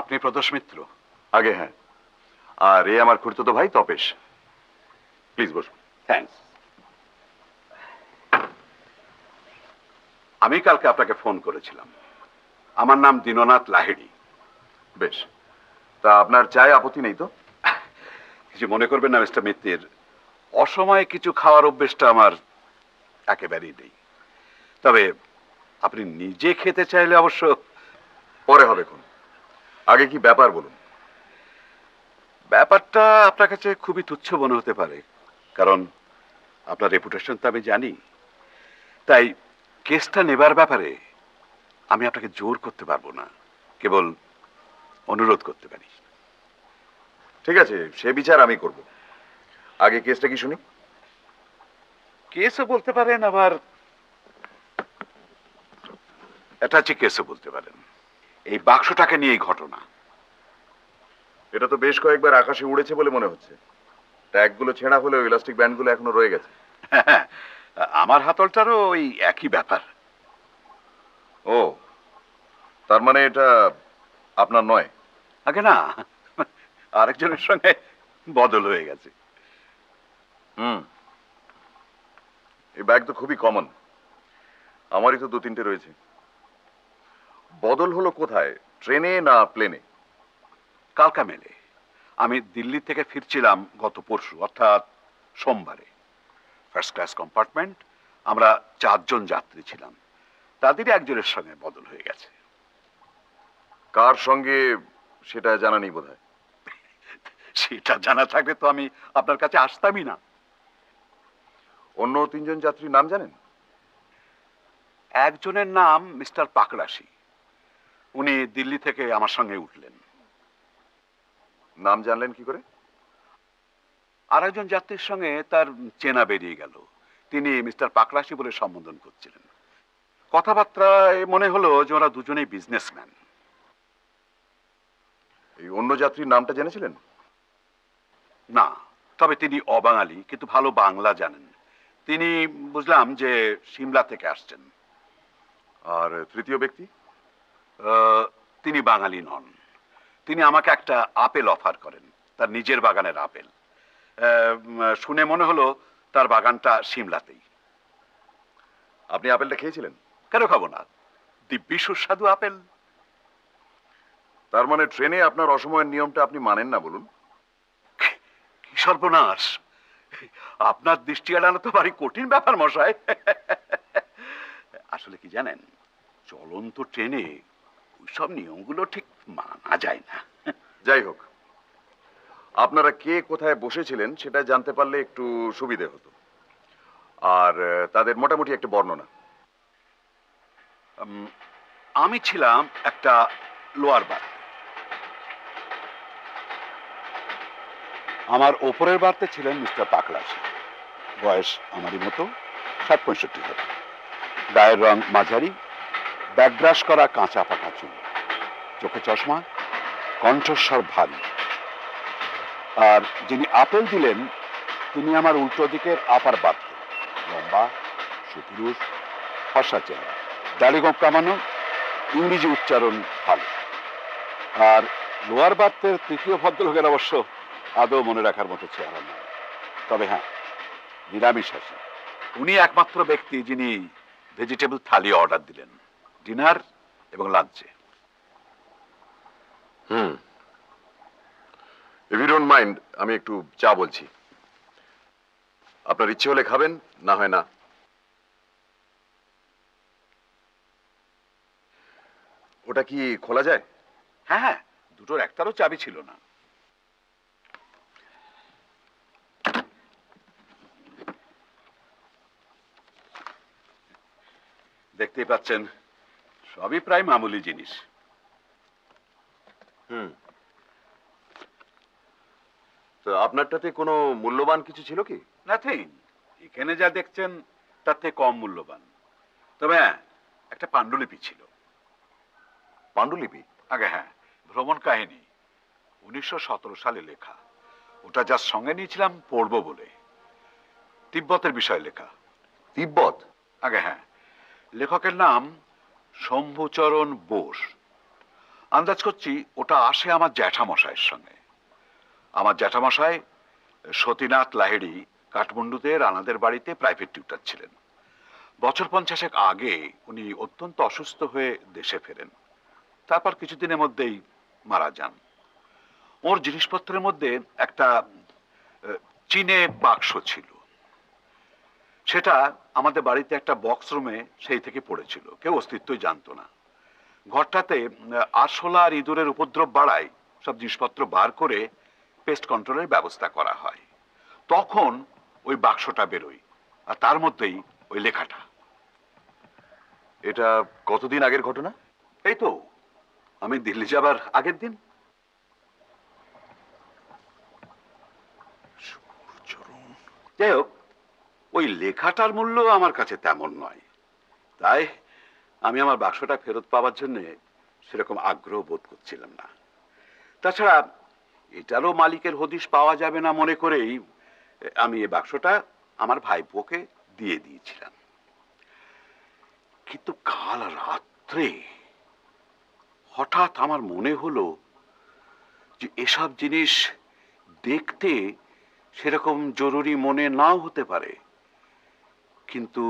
আপনি প্রদোষ মিত্র? আগে হ্যাঁ, আর এ আমার খুড়তুতো ভাই তপেশ। প্লিজ বসুন। থ্যাঙ্কস। আমি কালকে আপনাকে ফোন করেছিলাম। আমার নাম দীননাথ লাহিড়ী। বেশ, তা আপনার চায়ে আপত্তি নেই তো? কিছু মনে করবেন না মিস্টার মিত্তির, অসময়ে কিছু খাওয়ার অভ্যেসটা আমার একেবারেই নেই। তবে আপনি নিজে খেতে চাইলে অবশ্য। পরে হবে কোন, আগে কি ব্যাপার বলুন। ব্যাপারটা আপনার কাছে খুবই তুচ্ছ মনে হতে পারে, কারণ আপনার রেপুটেশন তো আমি জানি। তাই কেসটা নেবার ব্যাপারে আমি আপনাকে জোর করতে পারবো না, কেবল অনুরোধ করতে পারি। ঠিক আছে, সে বিচার আমি করব। আগে কেসটা কি শুনি। কেসও বলতে পারেন, আবার অ্যাটাচি কেসও বলতে পারেন। এই বাক্সটাকে নিয়ে এই ঘটনা। এটা তো বেশ কয়েকবার আকাশে উড়েছে বলে মনে হচ্ছে। ট্যাগগুলো ছেঁড়া হলেও ইলাস্টিক ব্যান্ডগুলো এখনো রয়ে গেছে। আমার হাতলটারও ওই একই ব্যাপার। ও, তার মানে এটা আপনার নয়? আগে না, আরেকজনের সঙ্গে বদল হয়ে গেছে। হুম, এই ব্যাগ তো খুবই কমন, আমারই তো 2-3টে রয়েছে। বদল হলো কোথায়, ট্রেনে না প্লেনে? কালকা মেলে। আমি দিল্লি থেকে ফিরছিলাম গত পরশু, অর্থাৎ সোমবারে। ফার্স্ট ক্লাস কম্পার্টমেন্ট, আমরা 4 জন যাত্রী ছিলাম। তাদেরই একজনের সঙ্গে বদল হয়ে গেছে। কার সঙ্গে সেটা জানা নেই বোধহয়। সেটা জানা থাকলে তো আমি আপনার কাছে আসতামই না। অন্য 3জন যাত্রীর নাম জানেন? একজনের নাম মিস্টার পাকড়াশি। উনি দিল্লি থেকে আমার সঙ্গে উঠলেন। নাম জানলেন কি করে? আর একজন যাত্রীর সঙ্গে তার চেনা বেরিয়ে গেল। তিনি মিস্টার পাকড়াশি বলে সম্বোধন করছিলেন। কথাবার্তায় মনে হলো যে ওরা দুজনেই বিজনেসম্যান। এই অন্য যাত্রীর নামটা জেনেছিলেন? না, তবে তিনি অবাঙালি, কিন্তু ভালো বাংলা জানেন। তিনি বুঝলাম যে সিমলা থেকে আসছেন। আর তৃতীয় ব্যক্তি? তিনি বাঙালি নন। তিনি আমাকে একটা আপেল অফার করেন, তার নিজের বাগানের আপেল। শুনে মনে হলো তার বাগানটা সিমলাতেই। আপনি আপেলটা খেয়েছিলেন? কেন খাবো না, দিব্যি সুস্বাদু আপেল। তার মানে ট্রেনে আপনার অসময়ের নিয়মটা আপনি মানেন না বলুন। কি সর্বনাশ! আপনার দৃষ্টি এড়ানো তো ভারী কঠিন ব্যাপার মশাই। আসলে কি জানেন, চলন্ত ট্রেনে ওইসব নিয়মগুলো ঠিক মানা যায় না। যাই হোক, আপনারা কে কোথায় বসেছিলেন সেটা জানতে পারলে একটু সুবিধে হতো। আর তাদের মোটামুটি একটা বর্ণনা। আমি ছিলাম একটা লোয়ার বার্থ। আমার ওপরের বার্থে ছিলেন মিস্টার পাকড়াশি। বয়স আমারই মতো, 60-65 হবে। গায়ের রং মাঝারি, ব্যাকব্রাশ করা কাঁচা পাকা চুল, চোখে চশমা, কণ্ঠস্বর ভারী। আর যিনি আপেল দিলেন তিনি আমার উল্টো দিকের আপার বার্থে। লম্বা, সুপুরুষ, ফর্সা চেহারা, দাড়ি গোঁফ কামানো, ইংরেজি উচ্চারণ ভালো। আর লোয়ার বার্থের তৃতীয় ভদ্রলোকের অবশ্য আদৌ মনে রাখার মতো চেহারা নয়। তবে হ্যাঁ, নিরামিষাশী। উনি একমাত্র ব্যক্তি যিনি ভেজিটেবল থালি অর্ডার দিলেন, ডিনার এবং লাঞ্চে। ইফ ইউ ডোন্ট মাইন্ড, আমি একটু চা বলছি। আপনার ইচ্ছে হলে খাবেন, না হয় না। ওটা কি খোলা যায়? হ্যাঁ হ্যাঁ, দুটোর একটারও চাবি ছিল না। দেখতেই পাচ্ছেন, সবই প্রায় মামুলি জিনিস। তো আপনারটাতে কোনো মূল্যবান কিছু ছিল কি? নাথিং। এখানে যা দেখছেন তার থেকে কম মূল্যবান। তবে হ্যাঁ, একটা পাণ্ডুলিপি ছিল। পাণ্ডুলিপি? আগে হ্যাঁ, ভ্রমণ কাহিনী, 1917 সালে লেখা। ওটা যার সঙ্গে নিয়েছিলাম পড়বো বলে। তিব্বতের বিষয়ে লেখা। তিব্বত? আগে হ্যাঁ, লেখকের নাম শম্ভুচরণ বোস। আন্দাজ করছি ওটা আসে আমার জ্যাঠামশাইয়ের সঙ্গে। আমার জ্যাঠামশাই সতীনাথ লাহিড়ী কাঠমান্ডুতে রানাদের বাড়িতে প্রাইভেট টিউটার ছিলেন। বছর 50 আগে উনি অত্যন্ত অসুস্থ হয়ে দেশে ফেরেন। তারপর কিছুদিনের মধ্যেই মারা যান। ওর জিনিসপত্রের মধ্যে একটা চীনে বাক্স ছিল। সেটা আমাদের বাড়িতে একটা বক্স রুমে সেই থেকে পড়েছিল, কেউ অস্তিত্বই জানতো না। ঘরটাতে আরশোলা আর ইঁদুরের উপদ্রব বাড়ায় সব জিনিসপত্র বার করে পেস্ট কন্ট্রোলের ব্যবস্থা করা হয়। তখন ওই বাক্সটা বেরোয়, আর তার মধ্যেই ওই লেখাটা। এটা কতদিন আগের ঘটনা? এই তো আমি দিল্লি যাবার আগের দিন। যাই হোক, ওই লেখাটার মূল্য আমার কাছে তেমন নয়, তাই আমি আমার বাক্সটা ফেরত পাওয়ার জন্য সেরকম আগ্রহ বোধ করছিলাম না। তাছাড়া এটারও মালিকের হদিশ পাওয়া যাবে না মনে করেই আমি এই বাক্সটা আমার ভাইপোকে দিয়ে দিয়েছিলাম। কিন্তু কাল রাত্রে হঠাৎ আমার মনে হলো যে এসব জিনিস দেখতে সেরকম জরুরি মনে নাও হতে পারে, কিন্তু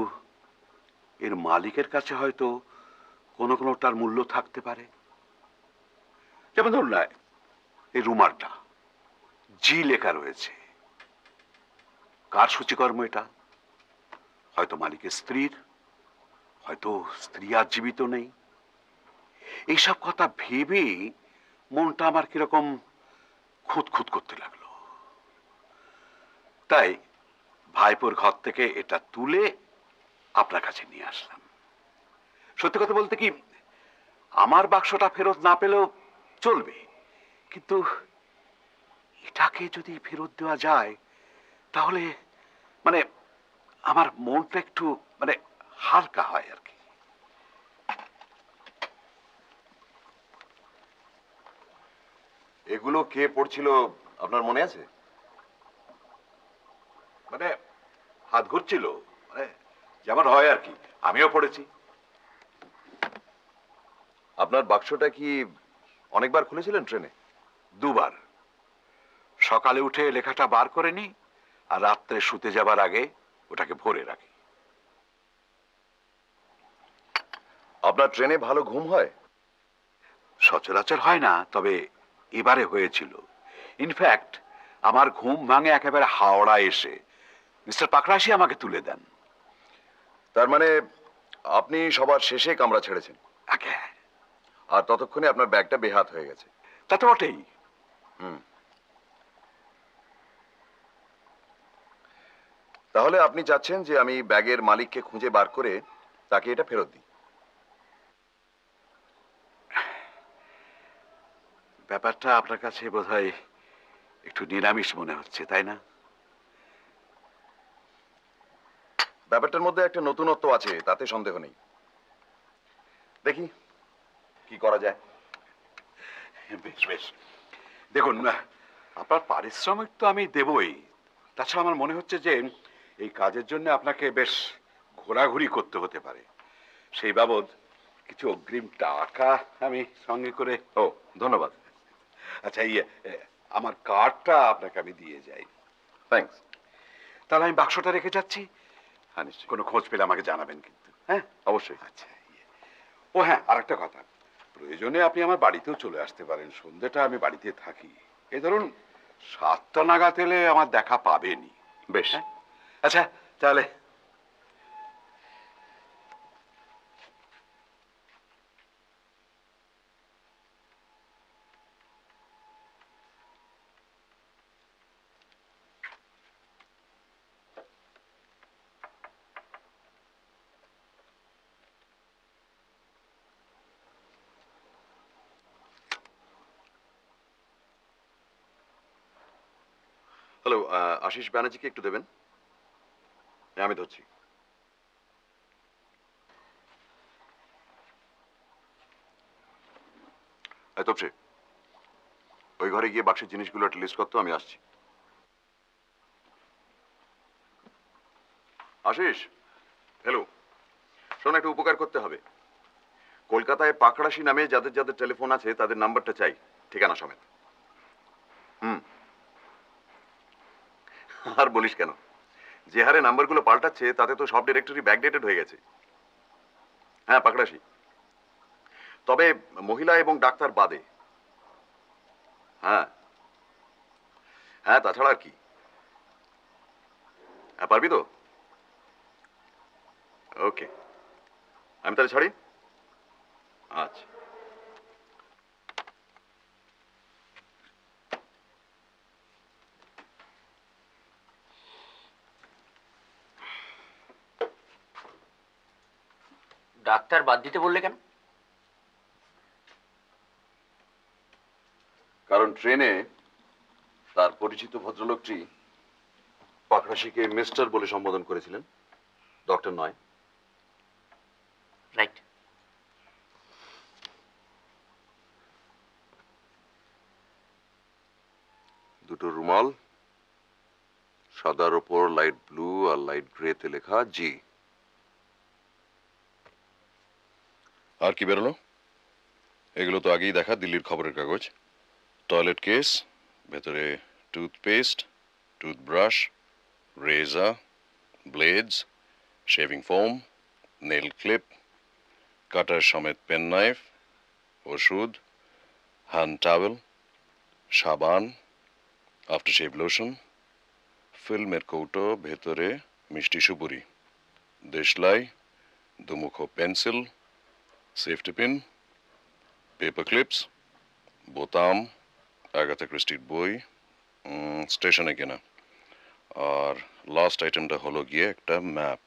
এর মালিকের কাছে হয়তো কোনো কোনোটার মূল্য থাকতে পারে। যেমন ধরুন না, এই রুমালটা জি লেখা রয়েছে। কার সূচিকর্ম এটা? হয়তো মালিকের স্ত্রীর, হয়তো স্ত্রী আর জীবিত নেই। এইসব কথা ভেবে মনটা আমার কিরকম খুঁতখুত করতে লাগলো। তাই ভাইপোর ঘর থেকে এটা তুলে আপনার কাছে নিয়ে আসলাম। সত্যি কথা বলতে কি, আমার বাক্সটা ফেরত না পেলেও চলবে, কিন্তু এটাকে যদি ফেরত দেওয়া যায় তাহলে মানে আমার মনটা একটু মানে হালকা হয় আর কি। এগুলো কে পড়ছিল আপনার মনে আছে? মানে হাত ঘুরছিল, মানে যেমন হয় আর কি, আমিও পড়েছি। আপনার বাক্সটা কি অনেকবার খুলেছিলেন ট্রেনে? দুবার। সকালে উঠে লেখাটা বার করে নি, আর রাত্রে শুতে যাবার আগে ওটাকে ভরে রাখি। আপনার ট্রেনে ভালো ঘুম হয়? সচরাচর হয় না, তবে এবারে হয়েছিল। ইনফ্যাক্ট আমার ঘুম ভাঙে একেবারে হাওড়া এসে মিস্টার পাকরাশি আমাকে তুলে দেন। তার মানে আপনি সবার শেষে কামরা ছেড়েছেন, আগে আর ততক্ষণে আপনার ব্যাগটা বেহাত হয়ে গেছে। তা তো বটেই। হুম। তাহলে আপনি চাচ্ছেন যে আমি ব্যাগের মালিককে খুঁজে বার করে তাকে এটা ফেরত দিই? ব্যাপারটা আপনার কাছে বোধহয় একটু নিরামিষ মনে হচ্ছে, তাই না? ব্যাপারটার মধ্যে একটা নতুনত্ব আছে, তাতে সন্দেহ নেই। দেখি কি করা যায়। বেশ বেশ, দেখুন, আপনার পারিশ্রমিক তো আমি দেবই। তাছাড়া আমার মনে হচ্ছে যে এই কাজের জন্য আপনাকে বেশ ঘোরাঘুরি করতে হতে পারে। সেই বাবদ কিছু অগ্রিম টাকা আমি সঙ্গে করে। ও, ধন্যবাদ। আচ্ছা, আমার কার্ডটা আপনাকে আমি দিয়ে যাই। থ্যাঙ্কস। তাহলে আমি বাক্সটা রেখে যাচ্ছি। হ্যাঁ, নিশ্চয়ই। কোনো খোঁজ পেলে আমাকে জানাবেন কিন্তু, হ্যাঁ? অবশ্যই। আচ্ছা, ও হ্যাঁ, আর একটা কথা, প্রয়োজনে আপনি আমার বাড়িতেও চলে আসতে পারেন। সন্ধ্যেটা আমি বাড়িতে থাকি। এই ধরুন 7টা নাগাদ এলে আমার দেখা পাবেনি। বেশ। হ্যাঁ? আচ্ছা, তাহলে। হ্যালো, আশিস ব্যানার্জিকে একটু দেবেন। হ্যাঁ, আমি ধরছি। তপসে, ওই ঘরে গিয়ে বাক্সের জিনিসগুলো একটা লিস্ট করতো, আমি আসছি। আশিস, হ্যালো, শোন, একটা উপকার করতে হবে। কলকাতায় পাকড়াশি নামে যাদের যাদের টেলিফোন আছে তাদের নাম্বারটা চাই, ঠিকানা সমেত। হুম। আর বলিস কেন, যে হারে নাম্বারগুলো পাল্টাচ্ছে তাতে তো সব ডিরেক্টরি ব্যাকডেটেড হয়ে গেছে। হ্যাঁ, পাকড়াশি, তবে মহিলা এবং ডাক্তার বাদে। হ্যাঁ হ্যাঁ, তাছাড়া আর কি। হ্যাঁ, পারবি তো? ওকে, আমি তাহলে ছাড়ি। আচ্ছা। ডাক্তার বাদ দিতে বললে কেন? কারণ ট্রেনে তার পরিচিত ভদ্রলোকটি পাকড়াশিকে মিস্টার বলে সম্বোধন করেছিলেন, ডক্টর নয়। রাইট। দুটো রুমাল, সাদার ওপর লাইট ব্লু আর লাইট গ্রেতে লেখা জি। আর কি বেরোলো? এগুলো তো আগেই দেখা, দিল্লির খবরের কাগজ। টয়লেট কেস, ভেতরে toothpaste, toothbrush, razor, blades, shaving foam, nail clip, cutter সমেত পেন নাইফ, ওষুধ, হ্যান্ড টাওয়েল, সাবান, আফটারশেভ লোশন, ফিল্মের কৌটো, ভেতরে মিষ্টি সুপুরি, দেশলাই, দুমুখো pencil, safety pin, paper clips, বোতাম, আগাথা ক্রিস্টির বই, স্টেশনে কেনা। আর লাস্ট আইটেমটা হলো গিয়ে একটা ম্যাপ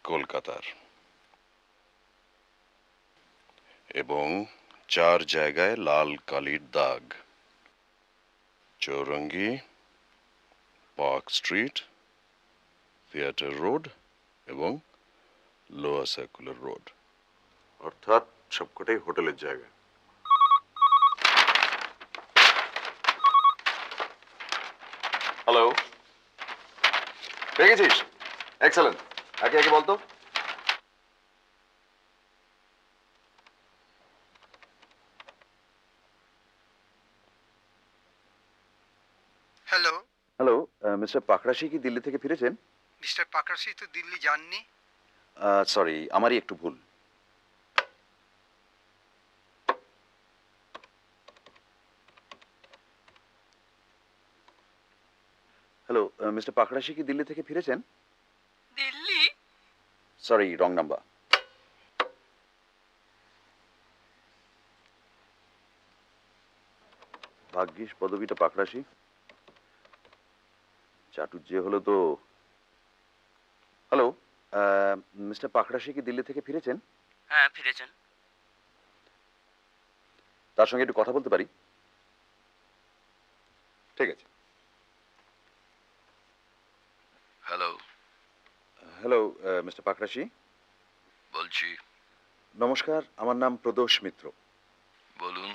কলকাতার, এবং 4 জায়গায় লাল কালির দাগ: Chowringhee, park street, theatre road এবং লোয়ার সার্কুলার রোড। অর্থাৎ সবকটাই হোটেলের জায়গা। হ্যালো, পেয়ে গেছিস? এক্সেলেন্ট, একে একে বলতো। হ্যালো, হ্যালো, মিস্টার পাকড়াশি কি দিল্লি থেকে ফিরেছেন? মিস্টার পাকরাশি তো দিল্লি যাননি। সরি, আমারই একটু ভুল। হ্যালো, মিস্টার পাকড়াশি কি দিল্লি থেকে ফিরেছেন? দিল্লি? Sorry, wrong number. ভাগ্যিস পদবিটা পাকড়াশি, চাটুর্যে হলো তো। হ্যালো, মিস্টার পাকড়াশি কি দিল্লি থেকে ফিরেছেন? হ্যাঁ, ফিরেছেন। তার সঙ্গে একটু কথা বলতে পারি? ঠিক আছে। Hello, hello, mister Pakrashi. বলছি। নমস্কার, আমার নাম প্রদোষ মিত্র। বলুন।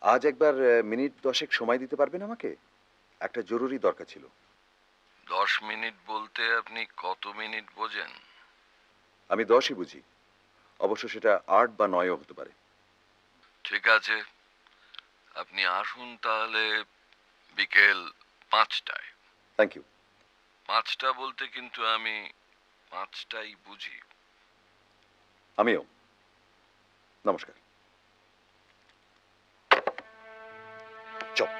আজ একবার মিনিট 10 সময় দিতে পারবেন আমাকে? একটা জরুরি দরকার ছিল। 10 মিনিট বলতে আপনি কত মিনিট বোঝেন? আমি 10ই বুঝি, অবশ্য সেটা 8 বা 9ও হতে পারে। ঠিক আছে, আপনি আসুন তাহলে বিকেল 5টায়। Thank you. 5টা বলতে কিন্তু আমি 5টাই বুঝি। আমিও। নমস্কার। চল।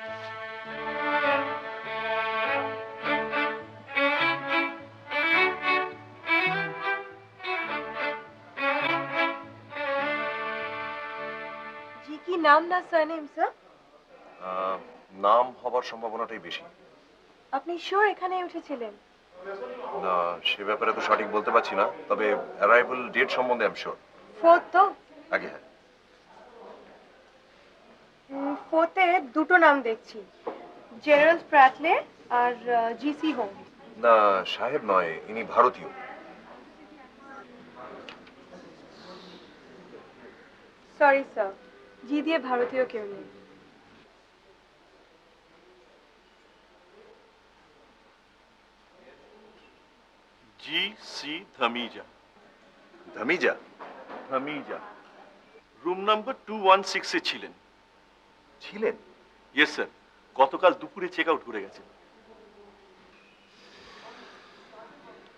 জি কি নাম না সারনেম স্যার? নাম হবার সম্ভাবনাটাই বেশি। আপনি শিওর এখানে উঠেছিলেন? না, সে ব্যাপারে তো সঠিক বলতে পারছি না, তবে অ্যারাইভাল ডেট সম্বন্ধে আমি শিওর। ফোর্থ তো? আগে হ্যাঁ। ফোর্থে দুটো নাম দেখছি, জেরাল্ড প্র্যাটলে আর জিসি হোম। না, সাহেব নয়, ইনি ভারতীয়। সরি স্যার, জি দিয়ে ভারতীয় কেউ নেই। जी सी धमीजा। ধামিজা? হামিজা রুম নাম্বার 216 এ ছিলেন। ছিলেন? ইয়েস স্যার, গতকাল দুপুরে চেক আউট করে গেছেন।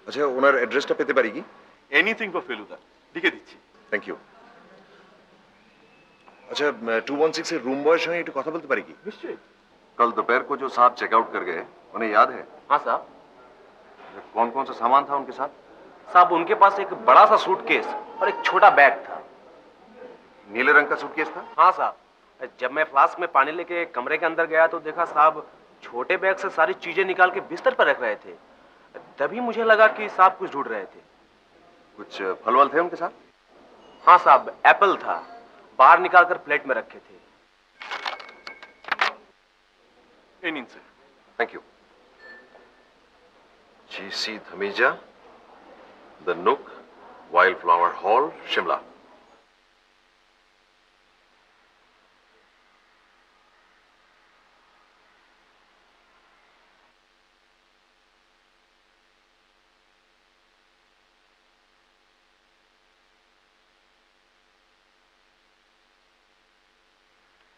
আচ্ছা, ওনার অ্যাড্রেসটা পেতে পারি কি? এনিথিং ফর ফেলুদা, লিখে দিচ্ছি। Thank you. अच्छा 216 এর रूम बॉय সঙ্গে একটু কথা বলতে পারি কি? নিশ্চয়ই। कल दोपहर को जो साहब चेकआउट कर गए उन्हें याद है? हाँ साहब। कौन कौन सा सामान था उनके साथ? साहब उनके पास एक बड़ा सा सूटकेस और एक छोटा बैग था। नीले रंग का सूटकेस था? हाँ साहब, जब मैं फ्लास्क में पानी लेके कमरे के अंदर गया तो देखा साहब छोटे बैग से सारी चीजें निकाल के बिस्तर पर रख रहे थे। तभी मुझे लगा कि साहब कुछ ढूंढ रहे थे। कुछ फल वल थे उनके साथ? हाँ साहब, एप्पल था, बाहर निकालकर प्लेट में रखे थे। এই নিন sir. Thank you. GC Dhamija, the नुक, वाइल्ड फ्लावर हॉल, शिमला।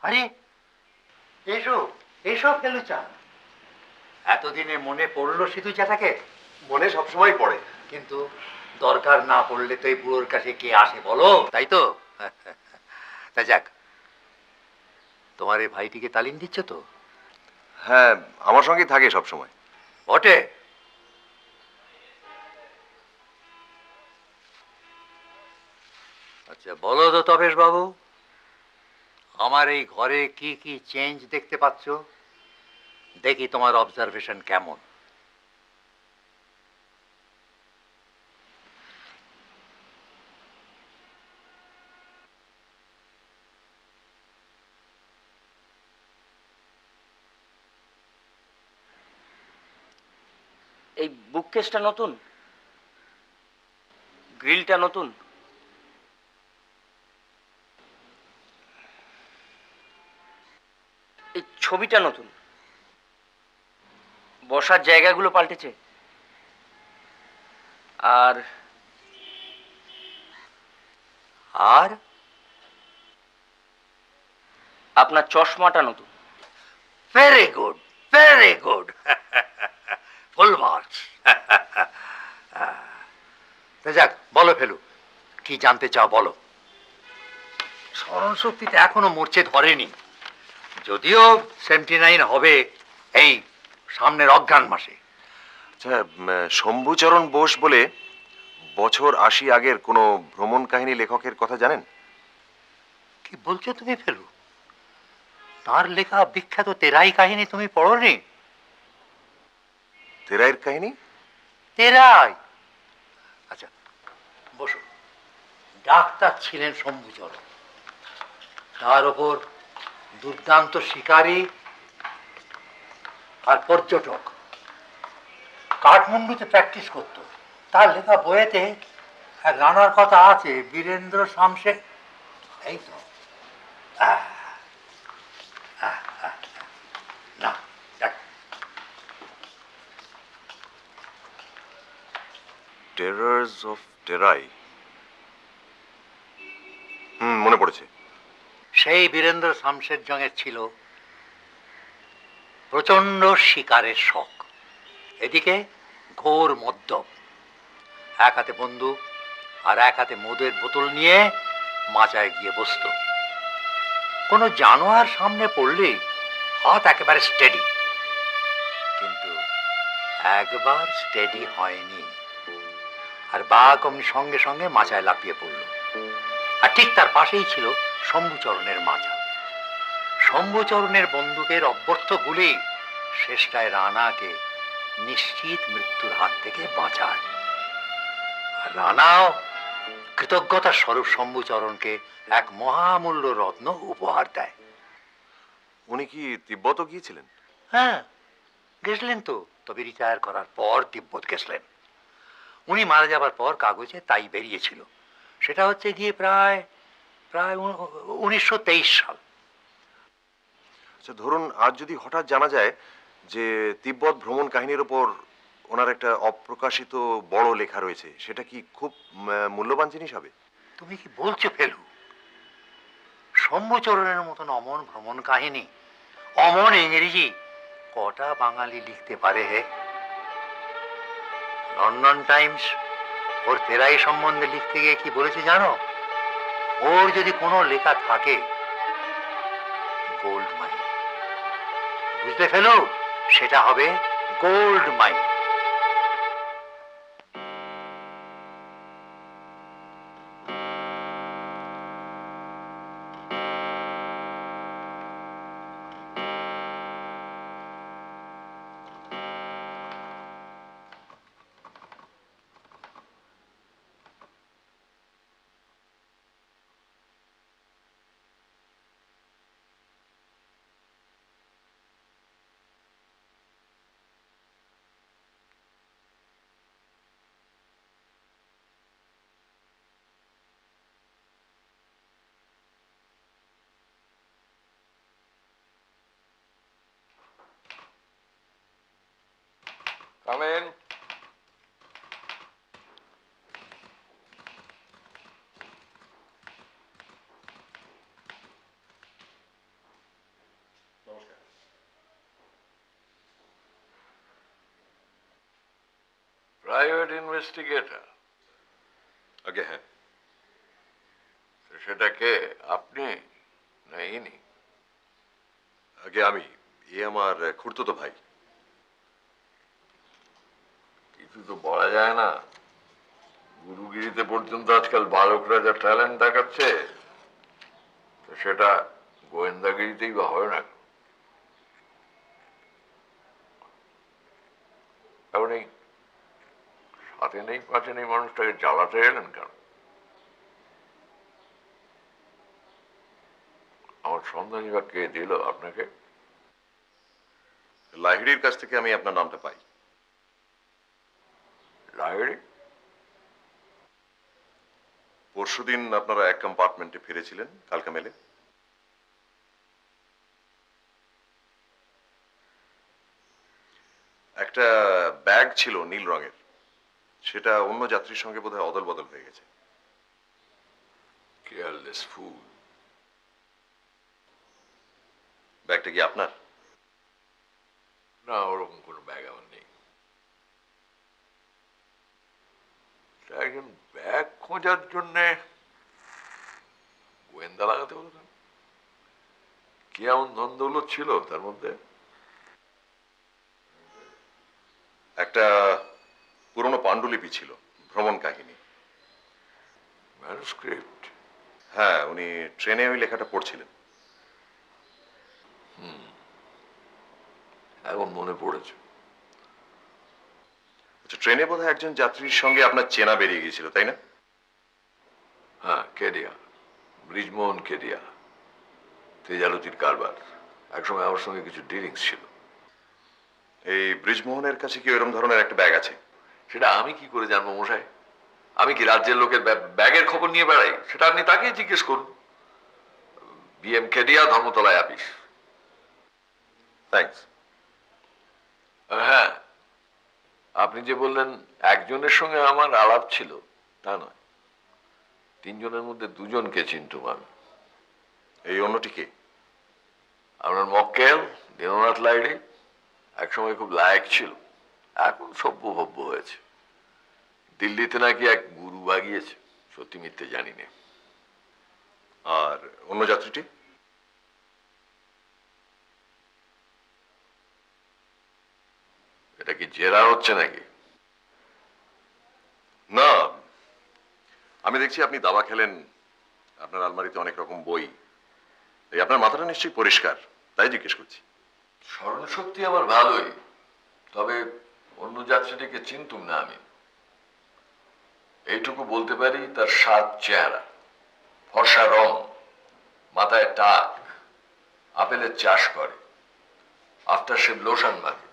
আরে এসো এসো ফেলুচা, এতদিনে মনে পড়লো সিধু জ্যাঠাকে? মনে সবসময় পড়ে। কিন্তু দরকার না পড়লে তো এই বুড়োর কাছে কে আসে বলো, তাই তো? তা যাক, তোমার এই ভাইটিকে তালিম দিচ্ছ তো? হ্যাঁ, আমার সঙ্গেই থাকে সব সময়। বটে। আচ্ছা বলো তো তবেশ বাবু, আমার এই ঘরে কি কি চেঞ্জ দেখতে পাচ্ছ? দেখি তোমার অবজারভেশন কেমন। এই বুককেসটা নতুন, গ্রিলটা নতুন, এই ছবিটা নতুন, বসার জায়গাগুলো পাল্টেছে, আর আর আপনার চশমাটা নতুন। Very good, very good, full marks. যাক বলো ফেলু, কি জানতে চাও বলো। স্মরণ শক্তিতে এখনো মূর্ছে ধরেনি, যদিও 79 হবে এই সামনের অজ্ঞান মাসে। আচ্ছা, শম্ভুচরণ বোস বলে বছর 80 আগের কোনো ভ্রমণ কাহিনী লেখকের কথা জানেন? কি বলছো তুমি ফেলু? তার লেখা বিখ্যাত তেরাই কাহিনী তুমি পড়োনি? তেরাইয়ের কাহিনী? তেরাই? আচ্ছা বসো। ডাক্তার ছিলেন শম্ভুচরণ, তার ওপর দুর্দান্ত শিকারী আর পর্যটক, কাঠমান্ডুতে প্র্যাকটিস করত। তার লেখা বইয়েতে এক রানার কথা আছে, বীরেন্দ্র শামসে, এই তো। না দেখ, টেরার্স অফ টেরাই। মনে পড়েছে। সেই বীরেন্দ্র শামশের জঙের ছিল প্রচন্ড শিকারের শখ, এদিকে ঘোর মদ্যপ, এক হাতে বন্দুক আর এক হাতে মদের বোতল নিয়ে মাচায় গিয়ে বসত। কোনো জানোয়ার সামনে পড়লেই হাত একেবারে স্টেডি, কিন্তু একবার স্টেডি হয়নি, আর বাঘ অমনি সঙ্গে সঙ্গে মাচায় লাফিয়ে পড়ল। আর ঠিক তার পাশেই ছিল শম্ভুচরণের মাচা। শম্ভুচরণের বন্দুকের অব্যর্থ গুলি শেষটায় রানাকে নিশ্চিত মৃত্যুর হাত থেকে বাঁচায়। আর রানাও কৃতজ্ঞতার স্বরূপ শম্ভুচরণকে এক মহামূল্য রত্ন উপহার দেয়। উনি কি তিব্বতও গিয়েছিলেন? হ্যাঁ গেছিলেন তো, তবে রিটায়ার করার পর তিব্বত গেছিলেন। উনি মারা যাবার পর কাগজে তাই বেরিয়েছিল। সেটা হচ্ছে গিয়ে প্রায় 1923 সাল। আচ্ছা ধরুন আজ যদি হঠাৎ জানা যায় যে তিব্বত ভ্রমণ কাহিনীর ওপর ওনার একটা অপ্রকাশিত বড় লেখা রয়েছে, সেটা কি খুব মূল্যবান জিনিস হবে? তুমি কি বলছো ফেলু? শম্ভুচরণের মতন অমন ভ্রমণ কাহিনী, অমন ইংরেজি কটা বাঙালি লিখতে পারে হে? লন্ডন টাইমস ওর তেরাই সম্বন্ধে লিখতে গিয়ে কি বলেছে জানো? ওর যদি কোনো লেখা থাকে, গোল্ড মাইন, বুঝলে ফেলু, সেটা হবে gold mine. Come in. Private investigator? আগে হ্যাঁ। সেটা কে, আপনি না ইনি? আগে আমি, আমার খুড়তুতো ভাই। কিছু তো বলা যায় না। গুরুগিরিতে পর্যন্ত আজকাল বালকরা যা ট্যালেন্ট দেখাচ্ছে, তো সেটা গোয়েন্দাগিরিতেই বা হয় না। এমনি সাথে নেই পাশে নেই মানুষটাকে জ্বালাতে এলেন কেন? আমার সন্ধানী বা কে দিল আপনাকে? লাহিড়ির কাছ থেকে আমি আপনার নামটা পাই। লাহিড়ি? পরশুদিন আপনারা এক কম্পার্টমেন্টে ফিরেছিলেন কালকা মেলে। একটা ব্যাগ ছিল নীল রঙের, সেটা অন্য যাত্রীর সঙ্গে বোধহয় অদল বদল হয়ে গেছে। কেয়ারলেস ফুল। ব্যাগটা কি আপনার? না, ওরকম কোনো ব্যাগ আমার নেই। একজন ব্যাগ খোঁজার জন্যে গোয়েন্দা লাগাতে হলো কেন? কি এমন ধন দৌলত ছিল তার মধ্যে? একটা পুরনো পাণ্ডুলিপি ছিল, ভ্রমণ কাহিনী। ম্যানুস্ক্রিপ্ট? হ্যাঁ, উনি ট্রেনে ওই লেখাটা পড়ছিলেন। এখন মনে পড়েছে। আচ্ছা, ট্রেনে বোধহয় একজন যাত্রীর সঙ্গে আপনার চেনা বেরিয়ে গিয়েছিল, তাই না? হ্যাঁ, কেডিয়া, ব্রিজমোহন কেডিয়া, তেজালতির কারবার। একসময় আমার সঙ্গে কিছু ডিলিংস ছিল। এই ব্রিজমোহনের কাছে কি এরকম ধরনের একটা ব্যাগ আছে? সেটা আমি কি করে জানবো মশাই? আমি কি রাজ্যের লোকের ব্যাগের খবর নিয়ে বেড়াই? সেটা আপনি তাকেই জিজ্ঞেস করুন। বিএম কেডিয়া, ধর্মতলায় আপিস। থ্যাঙ্কস। হ্যাঁ, আপনি যে বললেন একজনের সঙ্গে আমার আলাপ ছিল, তা নয়। তিনজনের মধ্যে দুজনকে চিনতুম আমি। এই অন্যটি কে? আপনার মক্কেল দীননাথ লাইড়ি একসময় খুব লায়ক ছিল, এখন সভ্য ভব্য হয়েছে। দিল্লিতে নাকি এক গুরু বাগিয়েছে, সত্যি মিথ্যে জানি না। আর অন্য যাত্রীটি? এটা কি জেরা হচ্ছে নাকি? না, আমি দেখছি আপনি দাবা খেলেন, আপনার আলমারিতে অনেক রকম বই, এই আপনার মাথাটা নিশ্চয়ই পরিষ্কার, তাই জিজ্ঞেস করছি। স্মরণশক্তি আমার ভালোই, তবে অন্য যাত্রীটিকে চিনতুম না আমি। এইটুকু বলতে পারি, তার সাত চেহারা, ফর্সা রং, মাথায় টাক, আপেলের চাষ করে, আফটার শেভ লোশন মাখে,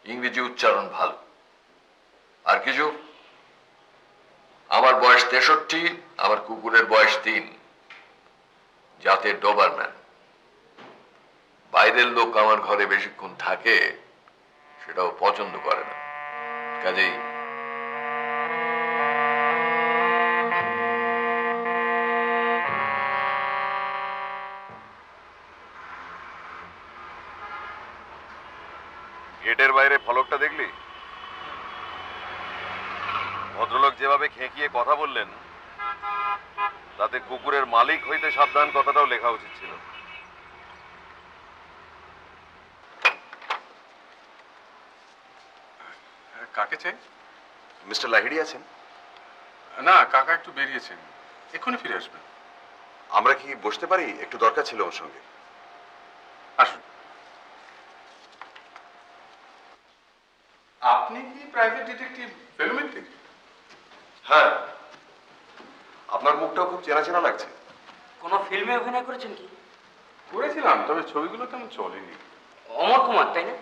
ইংরেজি উচ্চারণ ভালো। আর কিছু? আমার বয়স 63, আমার কুকুরের বয়স 3, জাতের ডোবারম্যান। বাইরের লোক আমার ঘরে বেশিক্ষণ থাকে সেটাও পছন্দ করে না, কাজেই গেটের বাইরে ফলকটা দেখলি? ভদ্রলোক যেভাবে খেঁকিয়ে কথা বললেন, তাতে কুকুরের মালিক হইতে সাবধান কথাটাও লেখা উচিত ছিল। কাকে চাই? মিস্টার লাহিড়ী আছেন? না, কাকা একটু বেরিয়েছেন, এক্ষুনি ফিরে আসবেন। আমরা কি বসতে পারি? একটু দরকার ছিল ওর সঙ্গে। আসুন। আপনি কি প্রাইভেট ডিটেকটিভ ফেলুমিত্তির? হ্যাঁ, আপনার মুখটাও খুব চেনা চেনা লাগছে। কোনো ফিল্মে অভিনয় করেছেন কি? করেছিলাম, তবে ছবিগুলো তেমন চলেনি। অমর কুমার, তাই না?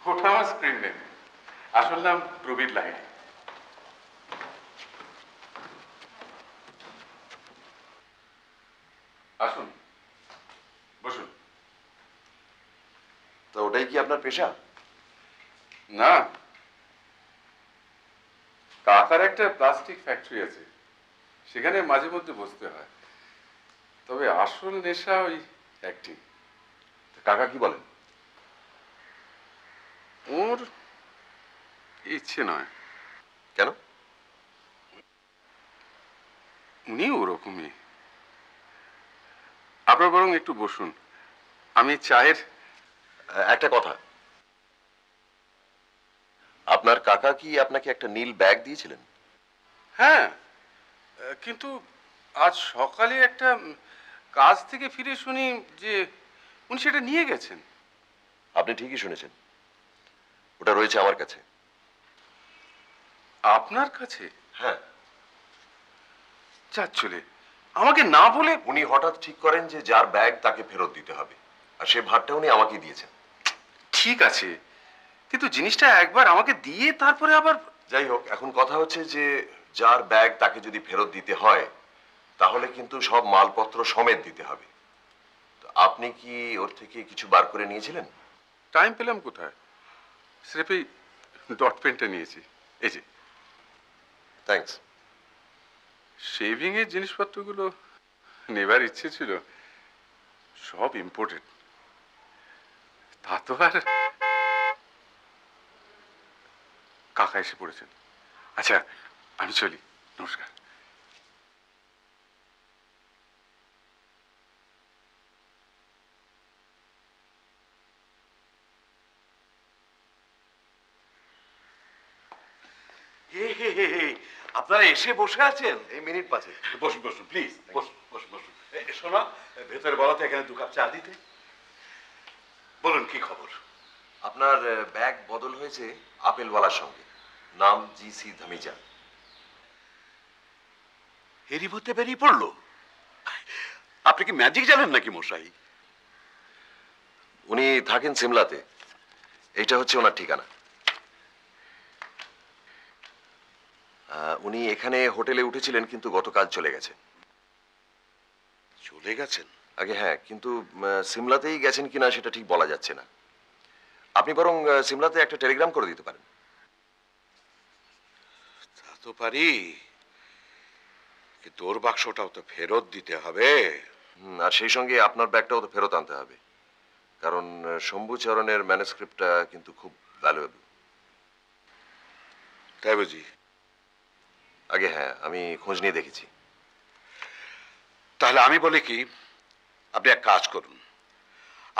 ওটা আমার স্ক্রিন নেম। আসল নাম প্রবীর লাহিড়ী। আসুন, বসুন। তো ওটাই কি আপনার পেশা? না, কাকার একটা প্লাস্টিক ফ্যাক্টরি আছে, সেখানে মাঝে মধ্যে বসতে হয়। তবে আসল নেশা ওই অ্যাক্টিং। কাকা কি বলেন? ওর ইচ্ছে নয়। কেন? উনি ওরকমই। আপনার বরং একটু বসুন, আমি চায়ের। একটা কথা, আপনার কাকা কি আপনাকে একটা নীল ব্যাগ দিয়েছিলেন? হ্যাঁ, কিন্তু আজ সকালে একটা কাজ থেকে ফিরে শুনি যে উনি সেটা নিয়ে গেছেন। আপনি ঠিকই শুনেছেন, ওটা রয়েছে আমার কাছে। আপনার কাছে? হ্যাঁ। যার চলে আমাকে না বলে। উনি হঠাৎ ঠিক করেন যে যার ব্যাগ তাকে ফেরত দিতে হবে, আর সে ভারটা উনি আমাকে দিয়েছেন। ঠিক আছে, কিন্তু জিনিসটা একবার আমাকে দিয়ে তারপরে আবার। যাই হোক, এখন কথা হচ্ছে যে যার ব্যাগ তাকে যদি ফেরত দিতে হয়, তাহলে কিন্তু সব মালপত্র সমেত দিতে হবে। তো আপনি কি ওর থেকে কিছু বার করে নিয়েছিলেন? টাইম পেলাম কোথায়, স্রেফ এই ডট পেনটা নিয়েছি। এই যে। থ্যাঙ্কস। শেভিং এর জিনিসপত্রগুলো নেবার ইচ্ছে ছিল, সব ইম্পোর্টেড। তা তো আর। কাকা এসে পড়েছেন। আচ্ছা, আমি চলি, নমস্কার। আপনারা এসে বসে আছেন? এই মিনিট পাঁচে। বসুন বসুন প্লিজ, বসুন বসুন বসুন। শোনা, ভেতরে বলা তো এখানে 2 কাপ চা দিতে। বলুন কি খবর? আপনার ব্যাগ বদল হয়েছে আপেলওয়ালার সঙ্গে, নাম জি.সি. ধামিজা। এরই মধ্যে বেরিয়ে পড়লো? আপনি কি ম্যাজিক জানেন নাকি মশাই? উনি থাকেন সিমলাতে, এইটা হচ্ছে ওনার ঠিকানা। উনি এখানে হোটেলে উঠেছিলেন, কিন্তু গতকাল চলে গেছেন। চলে গেছেন? আগে হ্যাঁ, কিন্তু সিমলাতেই গেছেন কিনা সেটা ঠিক বলা যাচ্ছে না। আপনি বরং সিমলাতে একটা টেলিগ্রাম করে দিতে পারেন। তা তো পারি, কিন্তু ওর বাক্সটাও তো ফেরত দিতে হবে। আর সেই সঙ্গে আপনার ব্যাগটাও তো ফেরত আনতে হবে, কারণ শম্ভুচরণের ম্যানুস্ক্রিপ্টটা কিন্তু খুব ভ্যালুয়েবল। তাই বুঝি? আগে হ্যাঁ, আমি খোঁজ নিয়ে দেখেছি। তাহলে আমি বলি কি, আপনি এক কাজ করুন,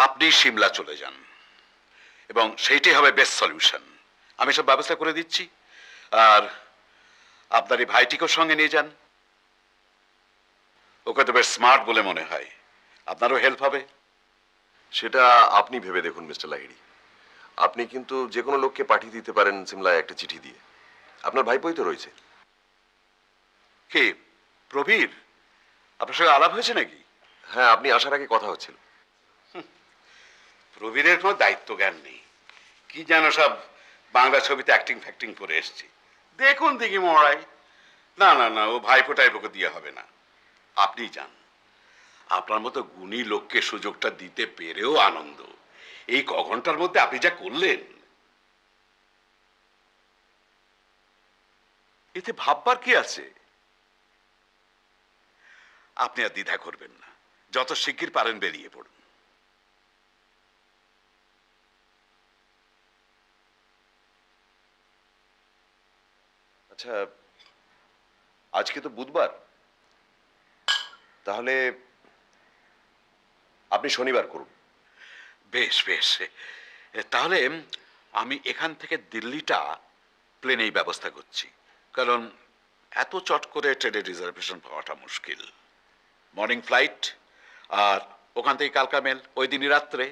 আপনি সিমলা চলে যান, এবং সেইটাই হবে বেস্ট সলিউশন। আমি সব ব্যবস্থা করে দিচ্ছি। আর আপনার এই ভাইটিকেও সঙ্গে নিয়ে যান, ওকে তো বেশ স্মার্ট বলে মনে হয়, আপনারও হেল্প হবে। সেটা আপনি ভেবে দেখুন মিস্টার লাহিড়ী। আপনি কিন্তু যে কোনো লোককে পাঠিয়ে দিতে পারেন সিমলায় একটা চিঠি দিয়ে। আপনার ভাইপোই তো রয়েছে। কে, প্রবীর? আপনার সঙ্গে আলাপ হয়েছে নাকি? হ্যাঁ, আপনি আসার আগে কথা হচ্ছিল। প্রবীরের কোনো দায়িত্ব জ্ঞান নেই, কি যেন সব বাংলা ছবিতে অ্যাক্টিং ফ্যাক্টিং করে এসছে। দেখুন দেখি মরাই। না না না, ও ভাইপো টাইপোকে দিয়ে হবে না। আপনি যান, আপনার মতো গুণী লোককে সুযোগটা দিতে পেরেও আনন্দ। এই ঘন্টার মধ্যে আপনি যা করলেন, এতে ভাববার কি আছে? আপনি আর দ্বিধা করবেন না, যত শিগগির পারেন বেরিয়ে পড়ুন। আচ্ছা, আজকে তো বুধবার, তাহলে আপনি শনিবার করুন। বেশ বেশ, তাহলে আমি এখান থেকে দিল্লিটা প্লেনেই ব্যবস্থা করছি, কারণ এত চট করে ট্রেনের রিজার্ভেশন পাওয়াটা মুশকিল। মর্নিং ফ্লাইট, আর ওখান থেকে কালকা মেল ওই দিনই রাত্রে।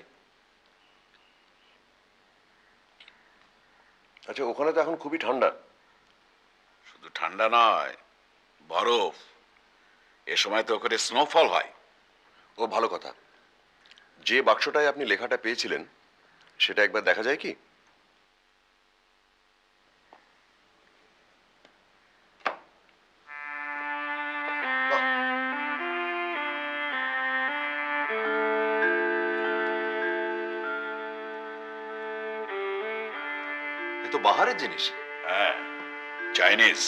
আচ্ছা, ওখানে তো এখন খুবই ঠান্ডা। শুধু ঠান্ডা নয়, বরফ। এ সময় তো ওখানে স্নোফল হয়। ও ভালো কথা। যে বাক্সটায় আপনি লেখাটা পেয়েছিলেন সেটা একবার দেখা যায় কি? বাহ। এ তো বাহারের জিনিস। হ্যাঁ, চাইনিজ।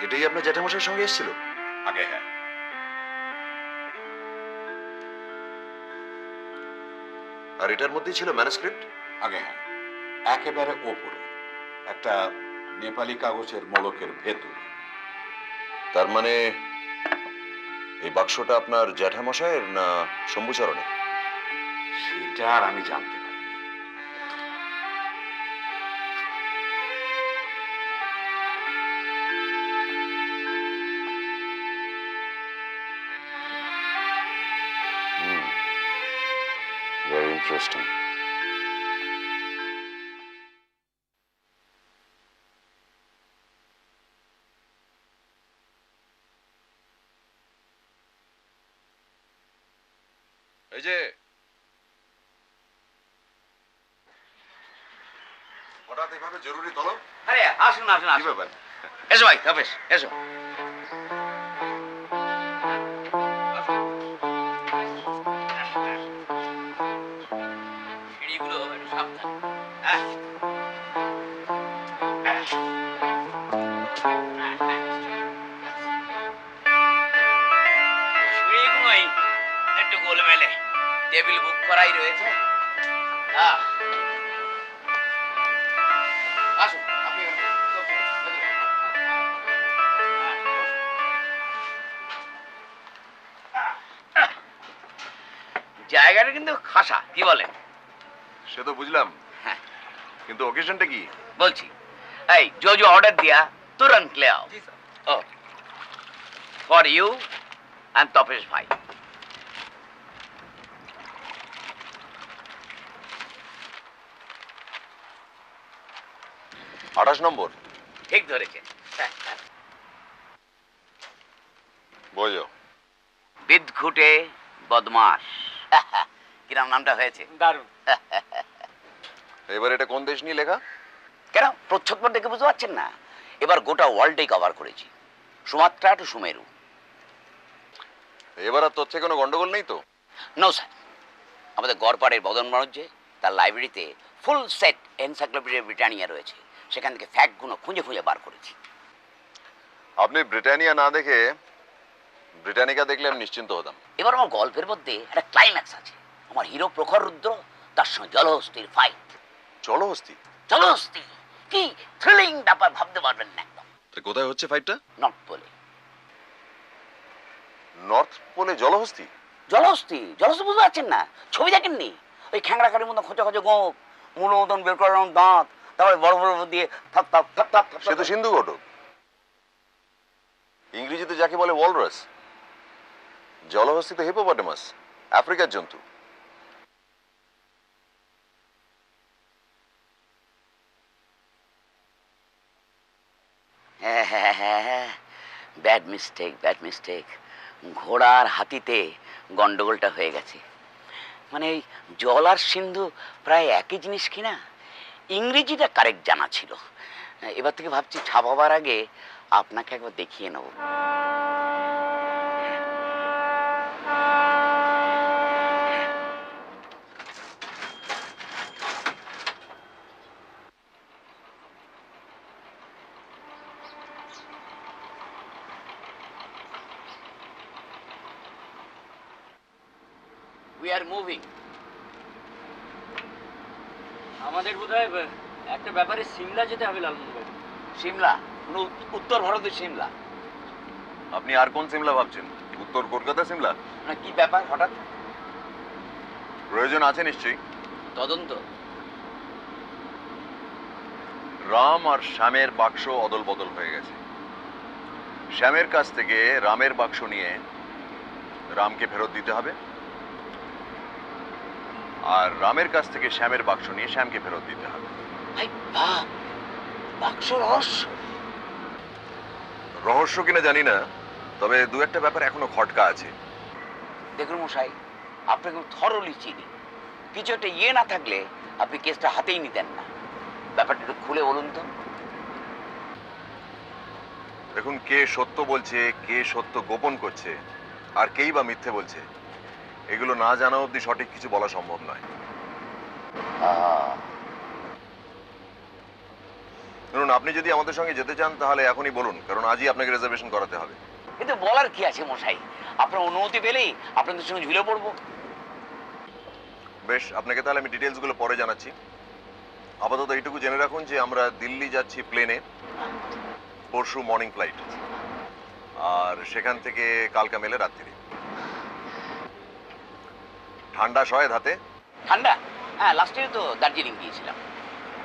এটাই আপনার জ্যাঠামশাইয়ের সঙ্গে এসেছিল? আগে হ্যাঁ। আর এটার মধ্যেই ছিল ম্যানুস্ক্রিপ্ট? আগে হ্যাঁ, একেবারে ওপরে একটা নেপালি কাগজের মোড়কের ভেতর। তার মানে এই বাক্সটা আপনার জ্যাঠামশাইয়ের না শম্ভুচরণের? সেটা আর আমি জানতে পারি। Very interesting. এই যে হঠাৎ এভাবে জরুরি তলব? আরে আসুন আসুন কি আসুন। ব্যাপার? এসো ভাই, তবেশ এসো। সিঁড়িগুলো একটু সাবধান। হ্যাঁ। সিঁড়িগুলোই একটু গোলমেলে, টেবিল বুক করাই রয়েছে। আসুন আপনি জায়গাটা কিন্তু খাসা, কি বলেন? সে তো বুঝলাম, হ্যাঁ কিন্তু অকেশনটা কি? বলছি, এই जो जो ऑर्डर दिया तुरंत ले आओ। Oh for you and Tapesh भाई। আঠাশ নম্বর। ঠিক ধরেছে। বোঝো। বিদঘুটে বদমাস। কিরাম নামটা হয়েছে? দারুণ। এবার এটা কোন দেশ নিয়ে লেখা? কেন প্রচ্ছদ দেখে বুঝতে পারছেন না? এবার গোটা ওয়ার্ল্ডেই কভার করেছি, সুমাত্রা টু সুমেরু। এবার আর তথ্যে কোনো গন্ডগোল নেই তো? নো স্যার, আমাদের গড়পাড়ের বদন মনোজ্জে তার লাইব্রেরিতে ফুল সেট এনসাইক্লোপিডিয়া ব্রিটানিয়া রয়েছে, সেখান থেকে ফ্যাক্টগুলো খুঁজে খুঁজে বার করেছি। আপনি ব্রিটানিয়া না দেখে ব্রিটানিকা দেখলে আমি নিশ্চিন্ত হতাম। এবার আমার গল্পের মধ্যে একটা ক্লাইম্যাক্স আছে। আমার হিরো প্রখর রুদ্র, তার সঙ্গে জলহস্তির ফাইট। জলহস্তি? জলহস্তি কি থ্রিলিং ব্যাপার, ভাবতে পারবেন না একদম। তা কোথায় হচ্ছে ফাইটটা? নর্থ পোলে। নর্থ পোলে জলহস্তি? জলহস্তি জলহস্তি বুঝতে পারছেন না? ছবি দেখেননি? ওই খ্যাংরা কারির মতো খোঁচা খোঁচা গোপ, মূল মতন বের করার দাঁত, তারপরে বড় বড় দিয়ে থাপ থাপ থাপ থাপ। সে তো সিন্ধু ঘটক। ইংরেজিতে যাকে বলে ওয়ালরাস, জলহস্তি তো হিপোপটেমাস, আফ্রিকার জন্তু। হ্যাঁ, ব্যাড মিস্টেক, ব্যাড মিস্টেক। ঘোড়ার হাতিতে গন্ডগোলটা হয়ে গেছে। মানে এই জল আর সিন্ধু প্রায় একই জিনিস কিনা। ইংরেজিটা কারেক্ট জানা ছিল। এবার থেকে ভাবছি ছাপাবার আগে আপনাকে একবার দেখিয়ে নেব। We are moving. আমাদের বোধহয় একটা ব্যাপারে সিমলা যেতে হবে লালমোহন বাবু। সিমলা, উত্তর ভারতের সিমলা। আপনি আর কোন সিমলা ভাবছেন? উত্তর কলকাতা সিমলা? না, কি ব্যাপার হঠাৎ? প্রয়োজন আছে নিশ্চয়ই। তদন্ত? রাম আর শ্যামের বাক্স অদল বদল হয়ে গেছে। শ্যামের কাছ থেকে রামের বাক্স নিয়ে রামকে ফেরত দিতে হবে, আর রামের কাছ থেকে শ্যামের বাক্স নিয়ে শ্যামকে ফেরত দিতে হবে। ভাই বাপ, বাক্স রহস্য। রহস্য কিনা জানি না, তবে দু একটা ব্যাপার এখনো খটকা আছে। দেখুন মশাই, আপনাকে থরলি চিনি। কিছু একটা ইয়ে না থাকলে আপনি কেসটা হাতেই নিতেন না। ব্যাপারটা একটু খুলে বলুন তো। দেখুন, কে সত্য বলছে, কে সত্য গোপন করছে, আর কেই বা মিথ্যে বলছে, এগুলো না জানা অবধি সঠিক কিছু বলা সম্ভব নয়। ধরুন, আপনি যদি আমাদের সঙ্গে যেতে চান তাহলে এখনই বলুন, কারণ আজই আপনাকে রিজার্ভেশন করাতে হবে। কিন্তু বলার কি আছে মশাই, আপনার অনুমতি পেলেই আপনাদের সঙ্গে ঝুলে পড়বো। বেশ, আপনাকে তাহলে আমি ডিটেলসগুলো পরে জানাচ্ছি। আপাতত এইটুকু জেনে রাখুন যে আমরা দিল্লি যাচ্ছি প্লেনে, পরশু মর্নিং ফ্লাইট, আর সেখান থেকে কালকা মেলে রাত্রি। ঠান্ডা সয় হাতে? ঠান্ডা? হ্যাঁ, লাস্ট ইয়ার তো দার্জিলিং গিয়েছিলাম।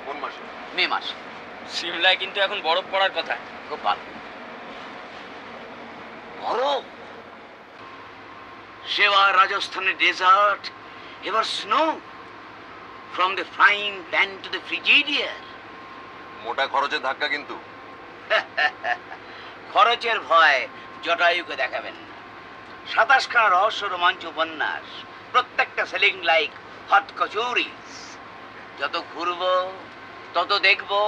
কোন মাসে? মে মাসে। সিমলায় কিন্তু এখন বরফ পড়ার কথা। খুব ভালো। বরফ? সেবার রাজস্থানের ডেজার্ট, এবার snow, from the frying pan to the Frigidaire. মোটা খরচের ধাক্কা কিন্তু। খরচের ভয় জটায়ুকে দেখাবেন না। 27খানা রহস্য রোমাঞ্চ উপন্যাস, প্রত্যেকটা সেলিং লাইক হট কচুরিস। যত ঘুরবো, তত দেখবো,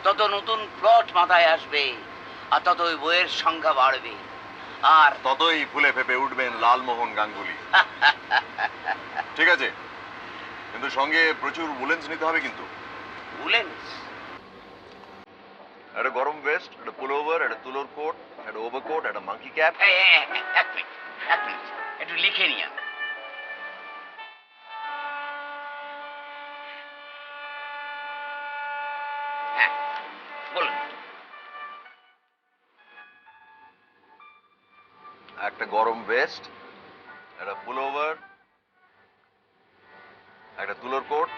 তত নতুন প্লট মাথায় আসবে, আর তত ওই বইয়ের সংখ্যা বাড়বে। আর ততই ফুলে ফেপে উঠবেন লালমোহন গাঙ্গুলি। ঠিক আছে, কিন্তু সঙ্গে প্রচুর উলেন্স নিতে হবে কিন্তু। উলেন্স? একটা গরম ভেস্ট, একটা পুলোভার, একটা তুলোর কোট, একটা ওভারকোট, একটা মাঙ্কি ক্যাপ। এক মিনিট, এক মিনিট, একটু লিখে নিয়ে আন। হ্যাঁ, বলুন। একটা গরম ভেস্ট, একটা পুলোভার, একটা তুলোর কোট,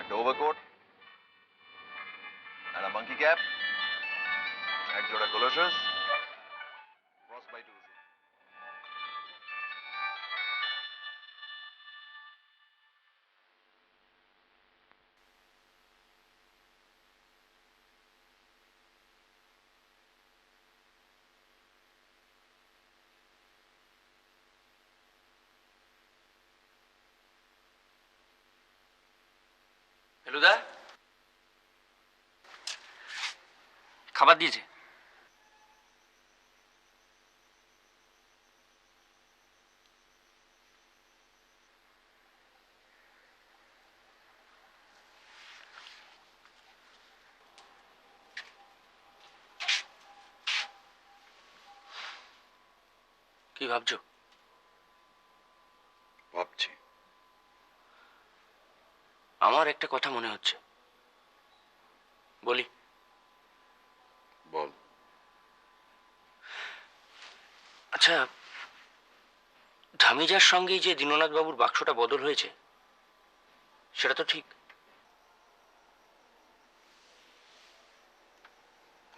একটা ওভারকোট, একটা মাঙ্কি ক্যাপ, এক জোড়া গোলোশাস, frostbite ওষুধ। ফেলুদা, খাবার দিয়েছে? কি ভাবছো? ভাবছি। আমার একটা কথা মনে হচ্ছে, বলি? বল। আচ্ছা, ধামিজার সঙ্গে যে দীননাথ বাবুর বাক্সটা বদল হয়েছে, সেটা তো ঠিক?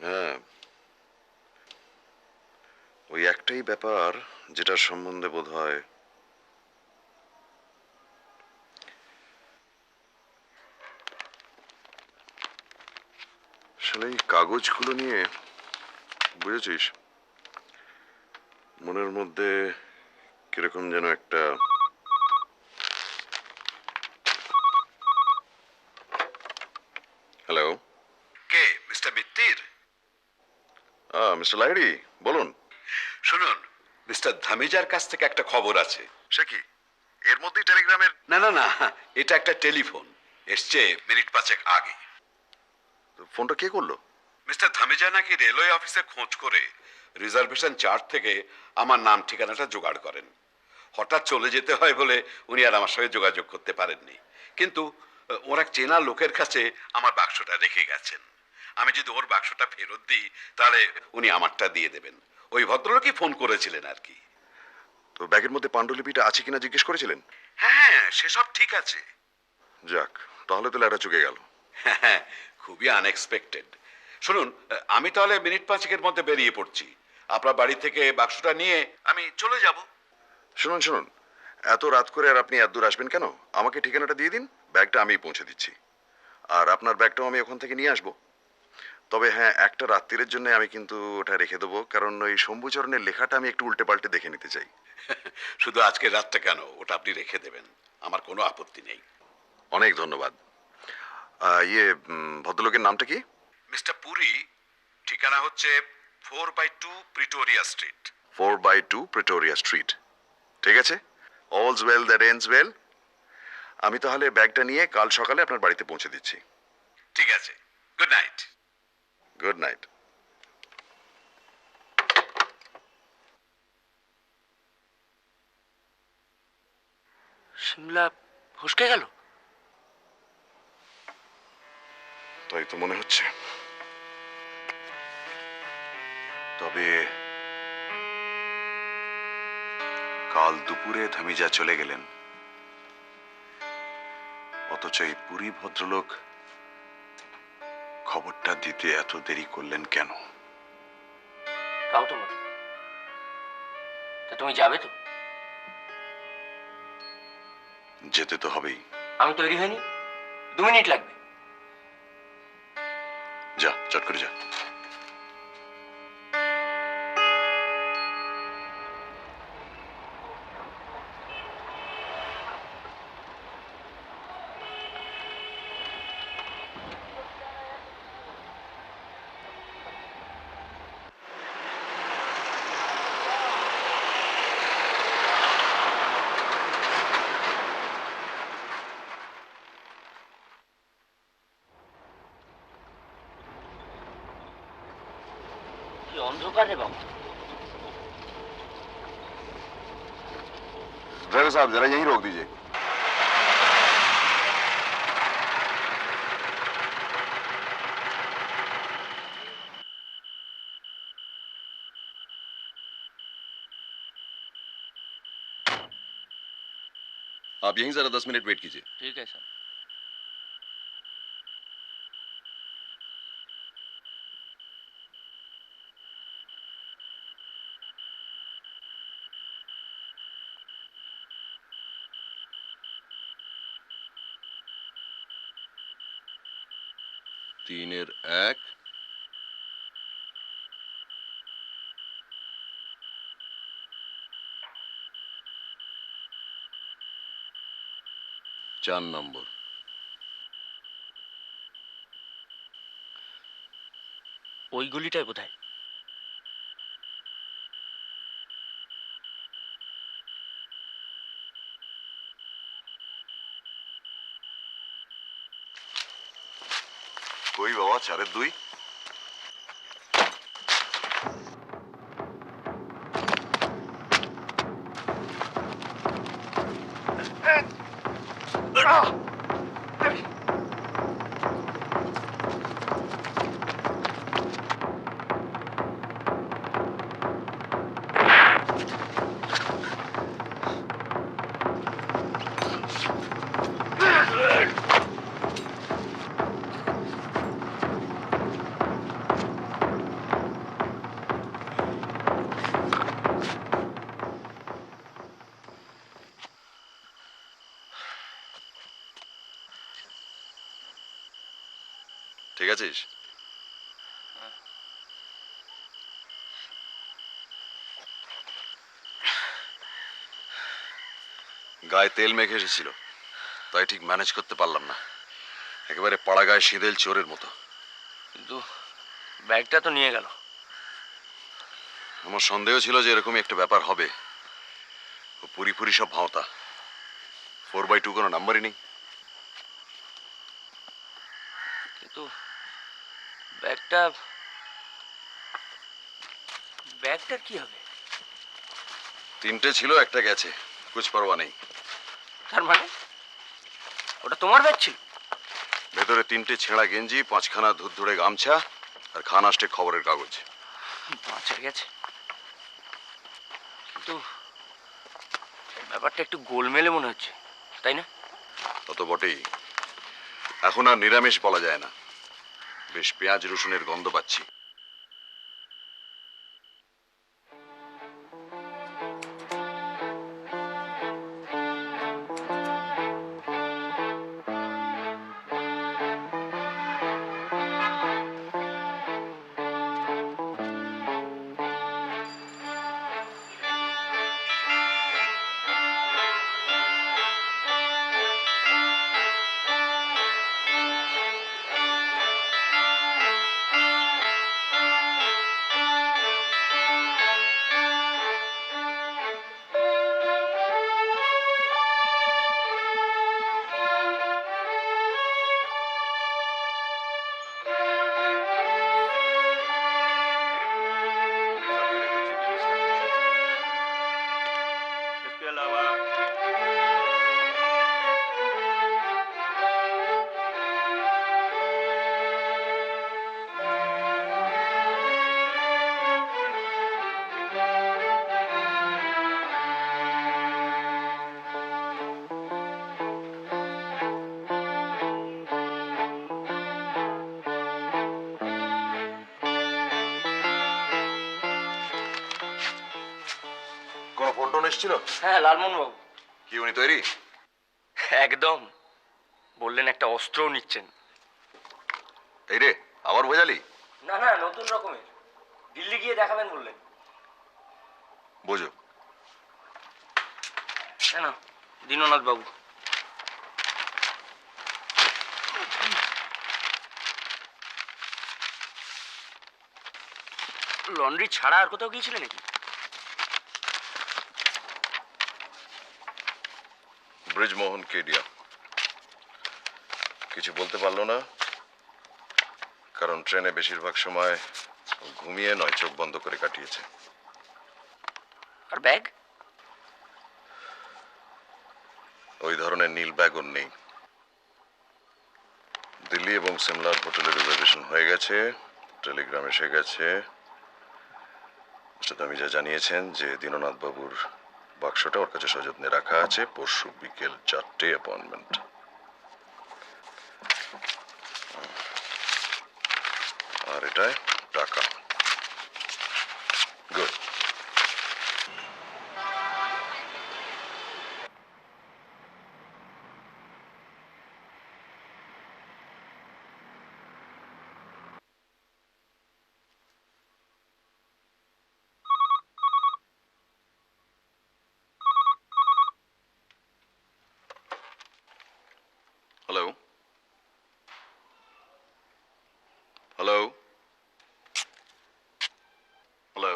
হ্যাঁ, ওই একটাই ব্যাপার যেটার সম্বন্ধে বোধ হয় আসলে এই কাগজগুলো নিয়ে, বুঝেছিস, মনের মধ্যে কিরকম যেন একটা হ্যালো। কে? মিস্টার মিত্তির? মিস্টার লাইড়ি, বলুন। শুনুন, মিস্টার ধামিজার কাছ থেকে একটা খবর আছে। সে কি এর মধ্যেই টেলিগ্রামের? না না না, এটা একটা টেলিফোন, এসছে মিনিট 5 আগে। ফোনটা কে করলো? মিস্টার ধামিজা নাকি রেলওয়ে অফিসে খোঁজ করে রিজার্ভেশন চার্ট থেকে আমার নাম ঠিকানাটা জোগাড় করেন। হঠাৎ চলে যেতে হয় বলে উনি আর আমার সঙ্গে যোগাযোগ করতে পারেননি, কিন্তু ওর এক চেনা লোকের কাছে আমার বাক্সটা রেখে গেছেন। আমি যদি ওর বাক্সটা ফেরত দিই তাহলে উনি আমারটা দিয়ে দেবেন। ওই ভদ্রলোকই ফোন করেছিলেন আর কি। তো ব্যাগের মধ্যে পাণ্ডুলিপিটা আছে কিনা জিজ্ঞেস করেছিলেন? হ্যাঁ, সেসব ঠিক আছে। যাক, তাহলে তো ল্যাটা চুকে গেল। হ্যাঁ, খুবই আনএক্সপেক্টেড। শুনুন, আমি তাহলে মিনিট 5-এর মধ্যে বেরিয়ে পড়ছি। আপনার বাড়ি থেকে বাক্সটা নিয়ে আমি চলে যাব। শুনুন শুনুন, এত রাত করে আর আপনি এত দূর আসবেন কেন? আমাকে ঠিকানাটা দিয়ে দিন, ব্যাগটা আমিই পৌঁছে দিচ্ছি। আর আপনার ব্যাগটাও আমি ওখান থেকে নিয়ে আসবো। তবে হ্যাঁ, একটা রাত্রিরের জন্য আমি কিন্তু ওটা রেখে দেবো, কারণ ওই শম্ভুচরণের লেখাটা আমি একটু উল্টে পাল্টে দেখে নিতে চাই। শুধু আজকের রাতটা কেন, ওটা আপনি রেখে দেবেন, আমার কোনো আপত্তি নেই। অনেক ধন্যবাদ। ভদ্রলোকের নামটা কি? মিস্টার পুরী, ঠিকানা হচ্ছে 4/2 প্রিটোরিয়া স্ট্রিট। 4/2 Pretoria street. ঠিক আছে, all's well that ends well. আমি তাহলে ব্যাগটা নিয়ে কাল সকালে আপনার বাড়িতে পৌঁছে দিচ্ছি। ঠিক আছে, good night. Good night. Shimla ফসকে গেল। তাই তো মনে হচ্ছে। তবে কাল দুপুরে ধামিজা চলে গেলেন, অথচ এই পুরী ভদ্রলোক খবরটা দিতে এত দেরি করলেন কেন? তাও তো বটে। তা তুমি যাবে তো? যেতে তো হবেই। আমি তৈরি হইনি, 2 মিনিট লাগবে। যা, চট করে যা। কি অন্ধকার রে বাবা। ड्राइवर साहब जरा यहीं रोक दीजिए। आप यहीं जरा 10 मिनट वेट कीजिए। ठीक है सर। तीনের 1 4 নম্বর। ওই গুলিটাই বোধহয়। কই বাবা 4-এর 2? ঠিক আছিস? গায়ে তেল মেখে এসেছিল, তাই ঠিক ম্যানেজ করতে পারলাম না। একেবারে পাড়া গায়ে সিঁদেল চোরের মতো। কিন্তু ব্যাগটা তো নিয়ে গেল। আমার সন্দেহ ছিল যে এরকমই একটা ব্যাপার হবে। ও পুরি সব ভাঁওতা। 4/2 কোনো নাম্বারই নেই। কিন্তু ব্যাগটার কি হবে? 3টে ছিল, একটা গেছে, কুছ পরোয়া নেই। তার মানে ওটা তোমার ব্যাগ ছিল? ভেতরে 3টে ছেঁড়া গেঞ্জি, 5খানা ধুরধুরে গামছা আর খানাষ্টে খবরের কাগজ। বাঁচা গেছে, কিন্তু ব্যাপারটা একটু গোলমেলে মনে হচ্ছে, তাই না? তত বটেই। এখন আর নিরামিষ বলা যায় না, বেশ পেঁয়াজ রসুনের গন্ধ পাচ্ছি। কোনো ফোন টোন এসেছিল? হ্যাঁ, লালমোহন বাবু। কি উনি তৈরি? একদম, বললেন একটা অস্ত্রও নিচ্ছেন। এই রে, আবার বোঝালি? না না, নতুন রকমের, দিল্লি গিয়ে দেখাবেন বললেন। বোঝো। হ্যাঁ না, দীননাথ বাবু। লন্ড্রি ছাড়া আর কোথাও গিয়েছিলেন নাকি? ব্রিজমোহন কেডিয়া কিছু বলতে পারলো না, কারণ ট্রেনে বেশিরভাগ সময় ঘুমিয়ে নয়, চোখ বন্ধ করে কাটিয়েছে। আর ব্যাগ? ওই ধরনের নীল ব্যাগ ওর নেই। দিল্লি এবং সিমলার হোটেলে রিজার্ভেশন হয়ে গেছে, টেলিগ্রাম এসে গেছে। মিস্টার দামিজা জানিয়েছেন যে দীননাথ বাবুর বাক্সটা ওর কাছে সযত্নে রাখা আছে। পরশু বিকেল 4টে অ্যাপয়েন্টমেন্ট। আর এটায় টাকা। Good. Hello hello hello.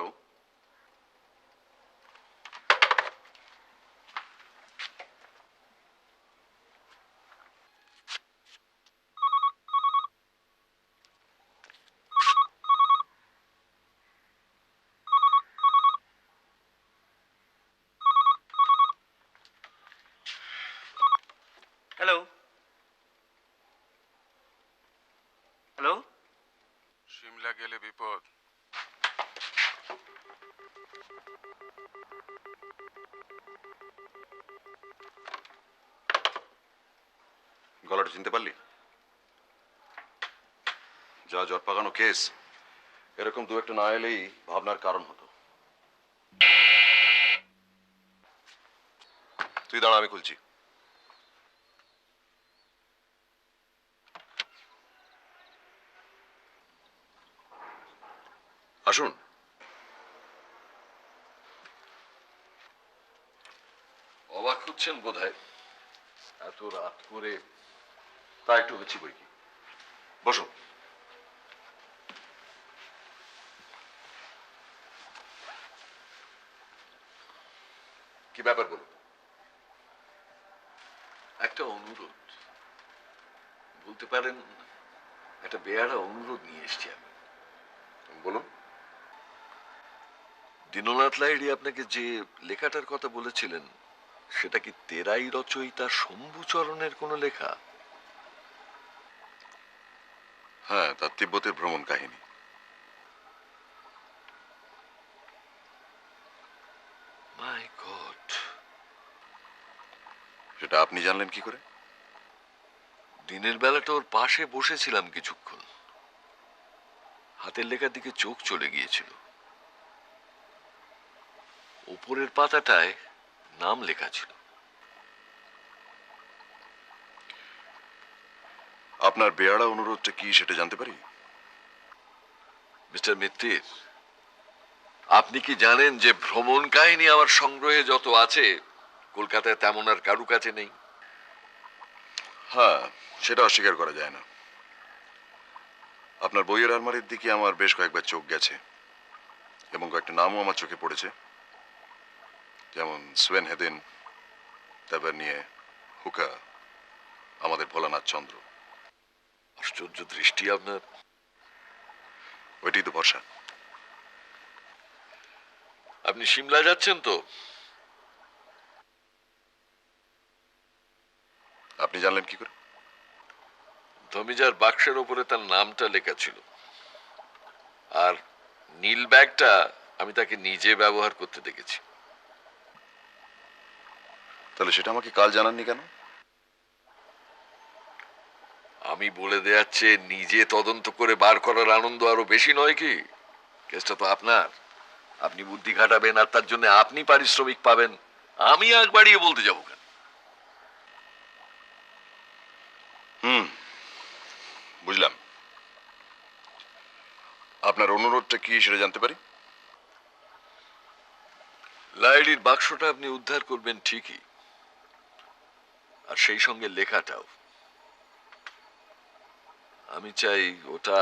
Hello hello. Shimla গেলে বিপদ। গলাটা চিনতে পারলি? যা জট পাকানো কেস, এরকম দু একটা না এলেই ভাবনার কারণ হতো। তুই দাঁড়া, আমি খুলছি। আসুন। অবাক হচ্ছেন বোধহয়, এত রাত করে। তা একটু হচ্ছি বই কি। বসুন। কি ব্যাপার বলুন। একটা অনুরোধ, বলতে পারেন একটা বেয়ারা অনুরোধ নিয়ে এসছি আমি। বলুন। দীননাথ লাহিড়ী আপনাকে যে লেখাটার কথা বলেছিলেন, সেটা কি তেরাই রচয়িতা শম্ভুচরণের কোনো লেখা? হ্যাঁ, তার তিব্বতের ভ্রমণ কাহিনী। মাই গড, সেটা আপনি জানলেন কি করে? দিনের বেলাটা ওর পাশে বসেছিলাম কিছুক্ষণ, হাতের লেখার দিকে চোখ চলে গিয়েছিল। উপরের পাতাটায় নাম লেখা ছিল। আপনার বেয়ারা অনুরোধটা কি সেটা জানতে পারি? মিস্টার মিত্তির, আপনি কি জানেন যে ভ্রমণ কাহিনী আমার সংগ্রহে যত আছে কলকাতায় তেমন আর কারু কাছে নেই? হ্যাঁ, সেটা অস্বীকার করা যায় না। আপনার বইয়ের আলমারির দিকে আমার বেশ কয়েকবার চোখ গেছে এবং কয়েকটা নামও আমার চোখে পড়েছে, যেমন সোয়েন হেদিন, তাভারনিয়ে, হুকা, আমাদের ভোলানাথ চন্দ্র। আশ্চর্য দৃষ্টি আপনার। ওইটি তো ভরসা। আপনি সিমলা যাচ্ছেন তো? আপনি জানলেন কি করে? ধমিজার বাক্সের ওপরে তার নামটা লেখা ছিল, আর নীল ব্যাগটা আমি তাকে নিজে ব্যবহার করতে দেখেছি। তাহলে সেটা আমাকে কাল জানাননি কেন? আমি বলে দেয়াচ্ছে, নিজে তদন্ত করে বার করার আনন্দ আরো বেশি নয় কি? কেসটা তো আপনার, আপনি বুদ্ধি খাটাবেন আর তার জন্য আপনি পারিশ্রমিক পাবেন। আমি আগ বাড়িয়ে বলতে যাবো কেন? বুঝলাম। আপনার অনুরোধটা কি সেটা জানতে পারি? লাইডির বাক্সটা আপনি উদ্ধার করবেন ঠিকই, আর সেই সঙ্গে লেখাটাও। আমি চাই ওটা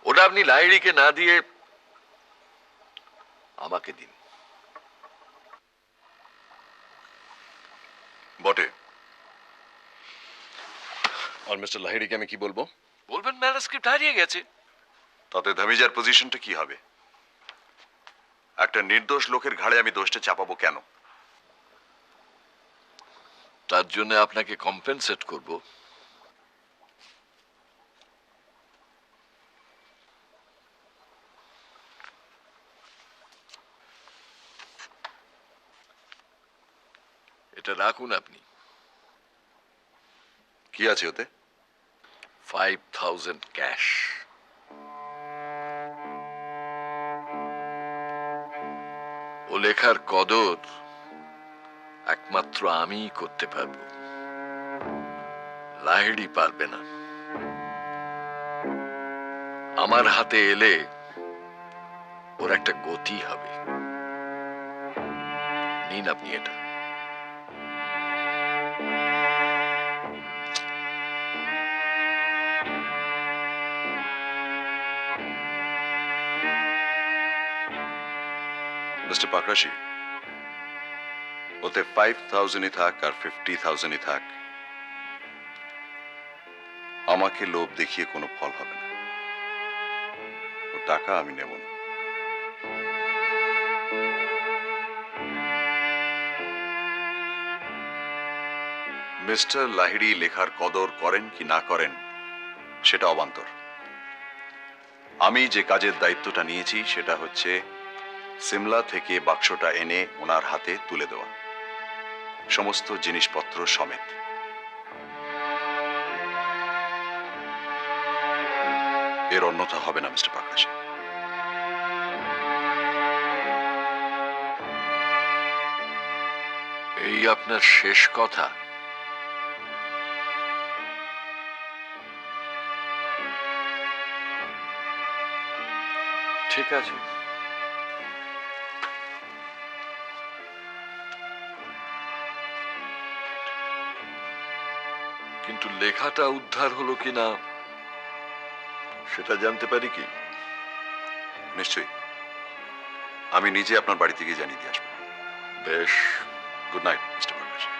ওটা আপনি লাইডিকে না দিয়ে আমাকে দিন। বটে। আর মিস্টার লাহিড়িকে আমি কি বলবো? বলবেন ম্যানুস্ক্রিপ্ট হারিয়ে গেছে। তাতে ধমিজার পজিশনটা কি হবে? একটা নির্দোষ লোকের ঘাড়ে আমি দোষটা চাপাবো কেন? তার জন্য আপনাকে কম্পেনসেট করব। এটা রাখুন আপনি। কি আছে ওতে? 5000 ক্যাশ। ও লেখার কদর একমাত্র আমিই করতে পারবো, লাহিড়ি পারবে না। আমার হাতে এলে ওর একটা গতি হবে। নিন আপনি এটা। মিস্টার পাকরাশি, ওতে 5000ই থাক আর 50,000ই থাক, আমাকে লোভ দেখিয়ে কোনো ফল হবে না। ও টাকা আমি নেব না। মিস্টার লাহিড়ি লেখার কদর করেন কি না করেন সেটা অবান্তর। আমি যে কাজের দায়িত্বটা নিয়েছি সেটা হচ্ছে সিমলা থেকে বাক্সটা এনে ওনার হাতে তুলে দেওয়া, সমস্ত জিনিসপত্র সমেত। এর অন্যথা হবে না মিস্টার পাকরাশি। এই আপনার শেষ কথা? ঠিক আছে, কিন্তু লেখাটা উদ্ধার হলো কিনা সেটা জানতে পারি কি? নিশ্চয়ই, আমি নিজে আপনার বাড়ি থেকে জানিয়ে দিয়ে আসবো। বেশ, গুড নাইট মিস্টার পাকরাশি।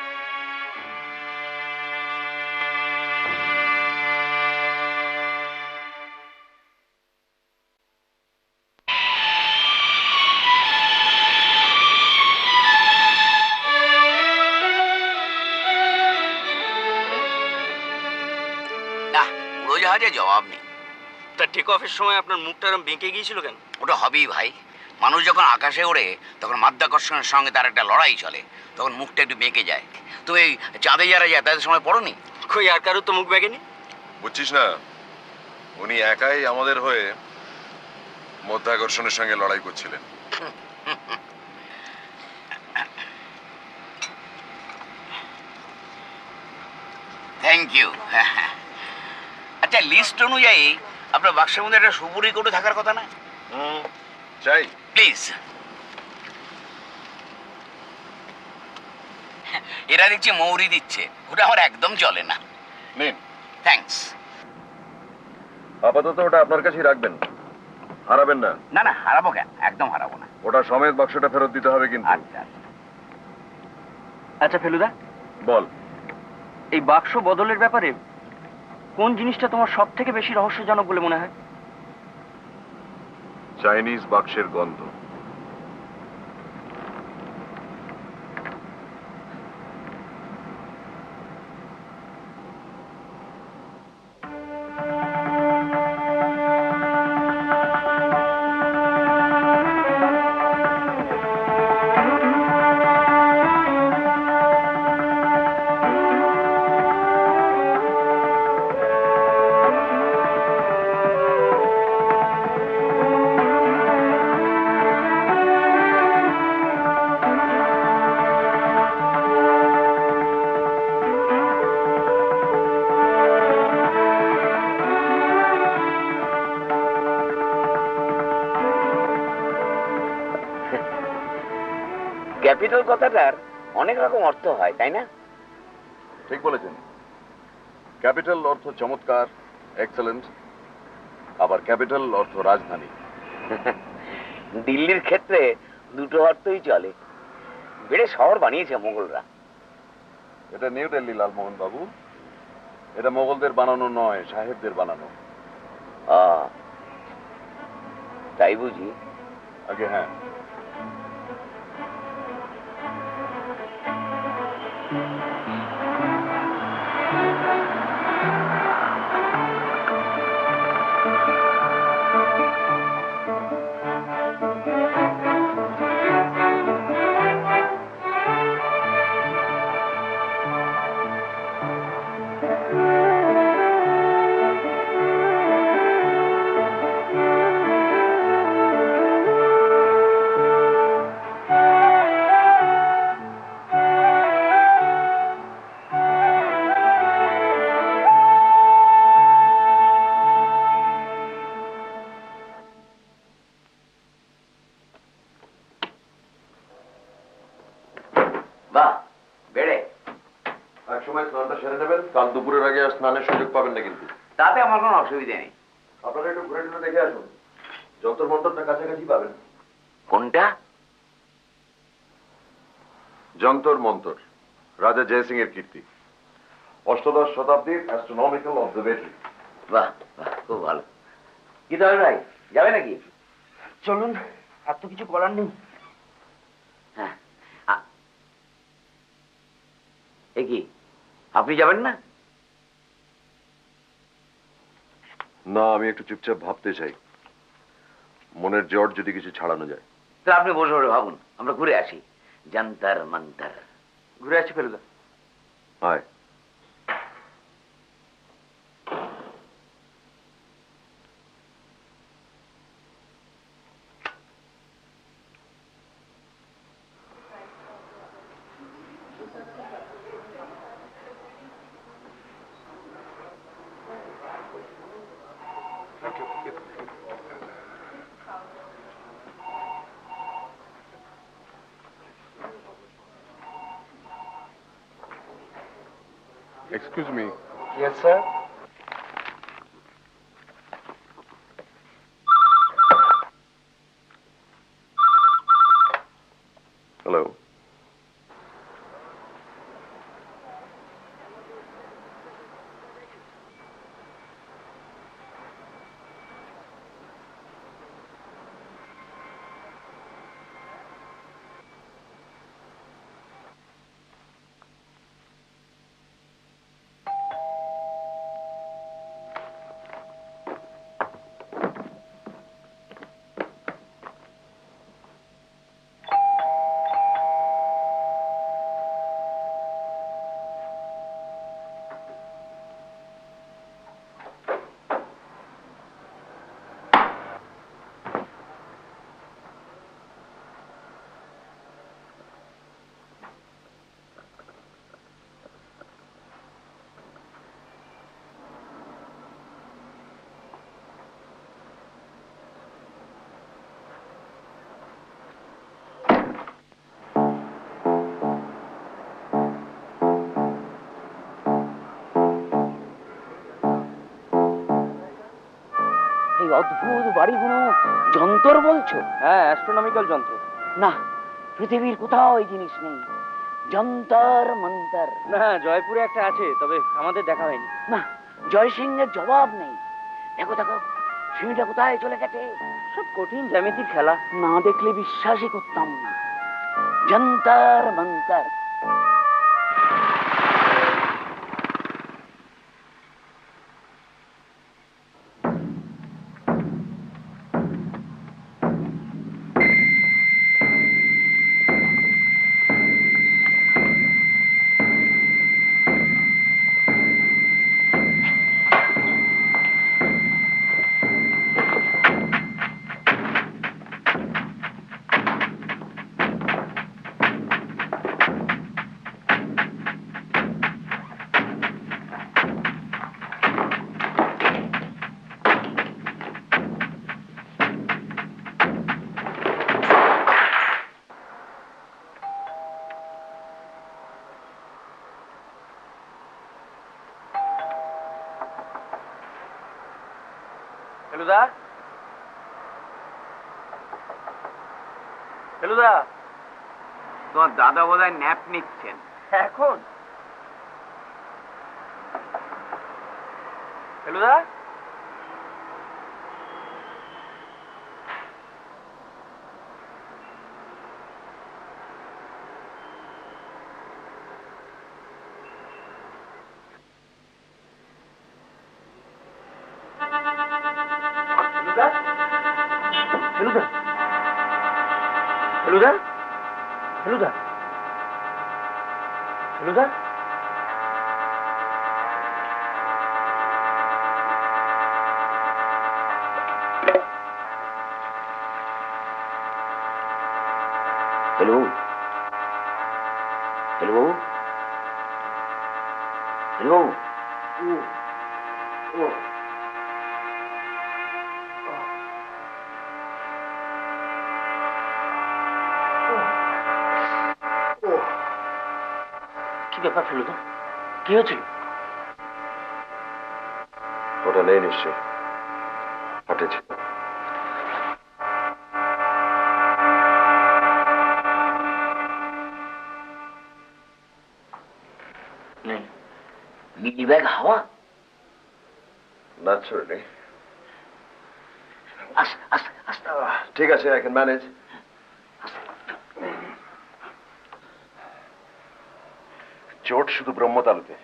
না, উড়োজাহাজে জবাব নেই। তা টেক অফের সময় আপনার মুখটা এরকম বেঁকে গিয়েছিল কেন? ওটা হবেই ভাই। মানুষ যখন আকাশে ওড়ে তখন মাধ্যাকর্ষণের সঙ্গে তার একটা লড়াই চলে, তখন মুখটা একটু বেঁকে যায়। তুমি এই চাঁদে যারা যায় তাদের সময় পড়োনি? কই আর কারোর তো মুখ বেঁকেনি। বুঝছিস না, উনি একাই আমাদের হয়ে মধ্যাকর্ষণের সঙ্গে লড়াই করছিলেন। Thank you. আচ্ছা, লিস্ট অনুযায়ী আপনার বাক্সের মধ্যে একটা সুপুরি কোটো থাকার কথা না? চাই। প্লিজ। এরা দেখছি মৌরি দিচ্ছে, ওটা আমার একদম চলে না। নিন, থ্যাঙ্কস। আপাতত ওটা আপনার কাছেই রাখবেন, হারাবেন না। না না, হারাবো কেন, একদম হারাবো না। ওটা সমেত বাক্সটা ফেরত দিতে হবে কিন্তু। আচ্ছা আচ্ছা। আচ্ছা ফেলুদা, বল। এই বাক্স বদলের ব্যাপারে কোন জিনিসটা তোমার সব থেকে বেশি রহস্যজনক বলে মনে হয়? চাইনিজ বাক্সের গন্ধ। ক্যাপিটাল কথাটার অনেক রকম অর্থ হয়, তাই না? ঠিক বলেছেন। ক্যাপিটাল অর্থ চমৎকার, এক্সেলেন্ট, আবার ক্যাপিটাল অর্থ রাজধানী। দিল্লির ক্ষেত্রে দুটো অর্থই চলে। বেড়ে শহর বানিয়েছে মোগলরা। এটা নিউ দিল্লি, লালমোহন বাবু। এটা মোগলদের বানানো নয়, সাহেবদের বানানো। তাই বুঝি? আগে হ্যাঁ। বাহ, বেড়ে। এক সময় স্নানটা সেরে নেবেন, কাল দুপুরের আগে আর স্নানের সুযোগ পাবেন না কিন্তু। তাতে আমার কোনো অসুবিধা নেই। আপনারা একটু ঘুরে ঘুরে দেখে আসুন, যন্তর মন্তরটা কাছাকাছি পাবেন। কোনটা? যন্তর মন্তর, রাজা জয়সিং এর কীর্তি, অষ্টদশ শতাব্দীর অ্যাস্ট্রোনমিক্যাল অবজারভেটরি। বাহ বাহ, খুব ভালো। কি তবে ভাই, যাবে নাকি? চলুন, আর তো কিছু করার নেই। হ্যাঁ। এ কি, আপনি যাবেন না? না, আমি একটু চুপচাপ ভাবতে চাই, মনের জট যদি কিছু ছাড়ানো যায়। তো আপনি বসে বসে ভাবুন, আমরা ঘুরে আসি। যন্তর মন্তর। ঘুরে আসি ফেলুদা। আয়। Excuse me. Yes, sir. Hello. সেই অদ্ভুত বাড়ি কোনো যন্ত্র বলছো? হ্যাঁ, অ্যাস্ট্রোনমিক্যাল যন্ত্র। না, পৃথিবীর কোথাও এই জিনিস নেই। যন্তর মন্তর। না, জয়পুরে একটা আছে, তবে আমাদের দেখা হয়নি। না, জয় সিংহের জবাব নেই। দেখো দেখো, সিঁড়িটা কোথায় চলে গেছে। সব কঠিন জ্যামিতির খেলা। না দেখলে বিশ্বাসই করতাম না। যন্তর মন্তর। ফেলুদা, ফেলুদা, তোমার দাদা বোধহয় ন্যাপ নিচ্ছেন এখন? Feluda, Feluda, Feluda, Feluda, Feluda, hello hello hello. কি ব্যাপার ফেলুদা, কি হয়েছিল? ওটা নেই নিশ্চয়, ফাটেছে। नहीं, मिनी बैग हवा। ন্যাচারালি। আস আস আস। ঠিক আছে, আই ক্যান ম্যানেজ। চোট শুধু ব্রহ্মতালুতে।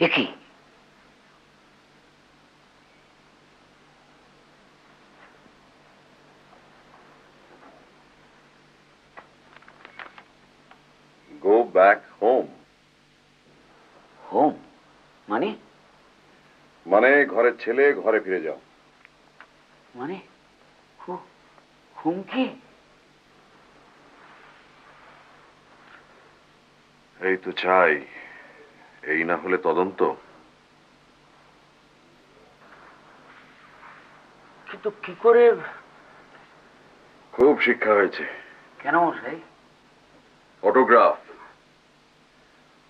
একই গো ব্যাক হোম। হোম মানে? মানে ঘরের ছেলে, ঘরে ফিরে যাও। মানে হুমকি? এই তো চাই, এই না হলে তদন্ত। কিন্তু কি করে? খুব শিক্ষা হয়েছে। কেন মশাই? অটোগ্রাফ,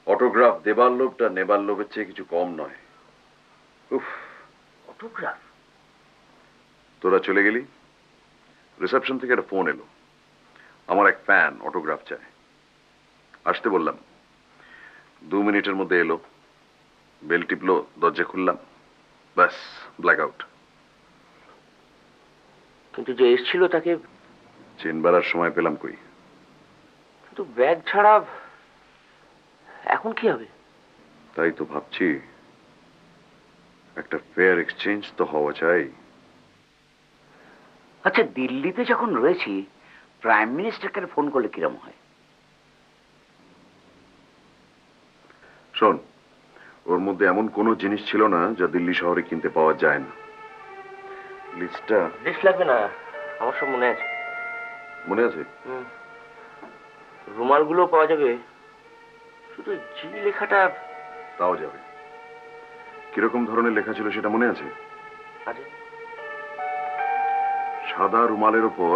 অটোগ্রাফ দেবার লোভটা নেবার লোভের চেয়ে কিছু কম নয়। উফ, অটোগ্রাফ? তোরা চলে গেলি, রিসেপশন থেকে একটা ফোন এলো, আমার এক ফ্যান অটোগ্রাফ চায়। আসতে বললাম, 2 মিনিটের মধ্যে এলো, বেল টিপলো, দরজা খুললাম, ব্যাস ব্ল্যাক আউট। কিন্তু যে এসেছিল তাকে চেনবার আর সময় পেলাম কই। কিন্তু ব্যাগ ছাড়া এখন কি হবে? তাই তো ভাবছি, একটা ফেয়ার এক্সচেঞ্জ তো হওয়া চাই। আচ্ছা, দিল্লিতে যখন রয়েছি, প্রাইম মিনিস্টারকে ফোন করলে কিরম হয়? শোন, ওর মধ্যে এমন কোনো জিনিস ছিল না যা দিল্লি শহরে কিনতে পাওয়া যায় না। লিস্টটা লিস্ট লাগবে না, আমার সব মনে আছে। মনে আছে? রুমালগুলো পাওয়া যাবে, শুধু জি লেখাটা। তাও যাবে। কিরকম ধরনের লেখা ছিল সেটা মনে আছে? আছে। সাদা রুমালের ওপর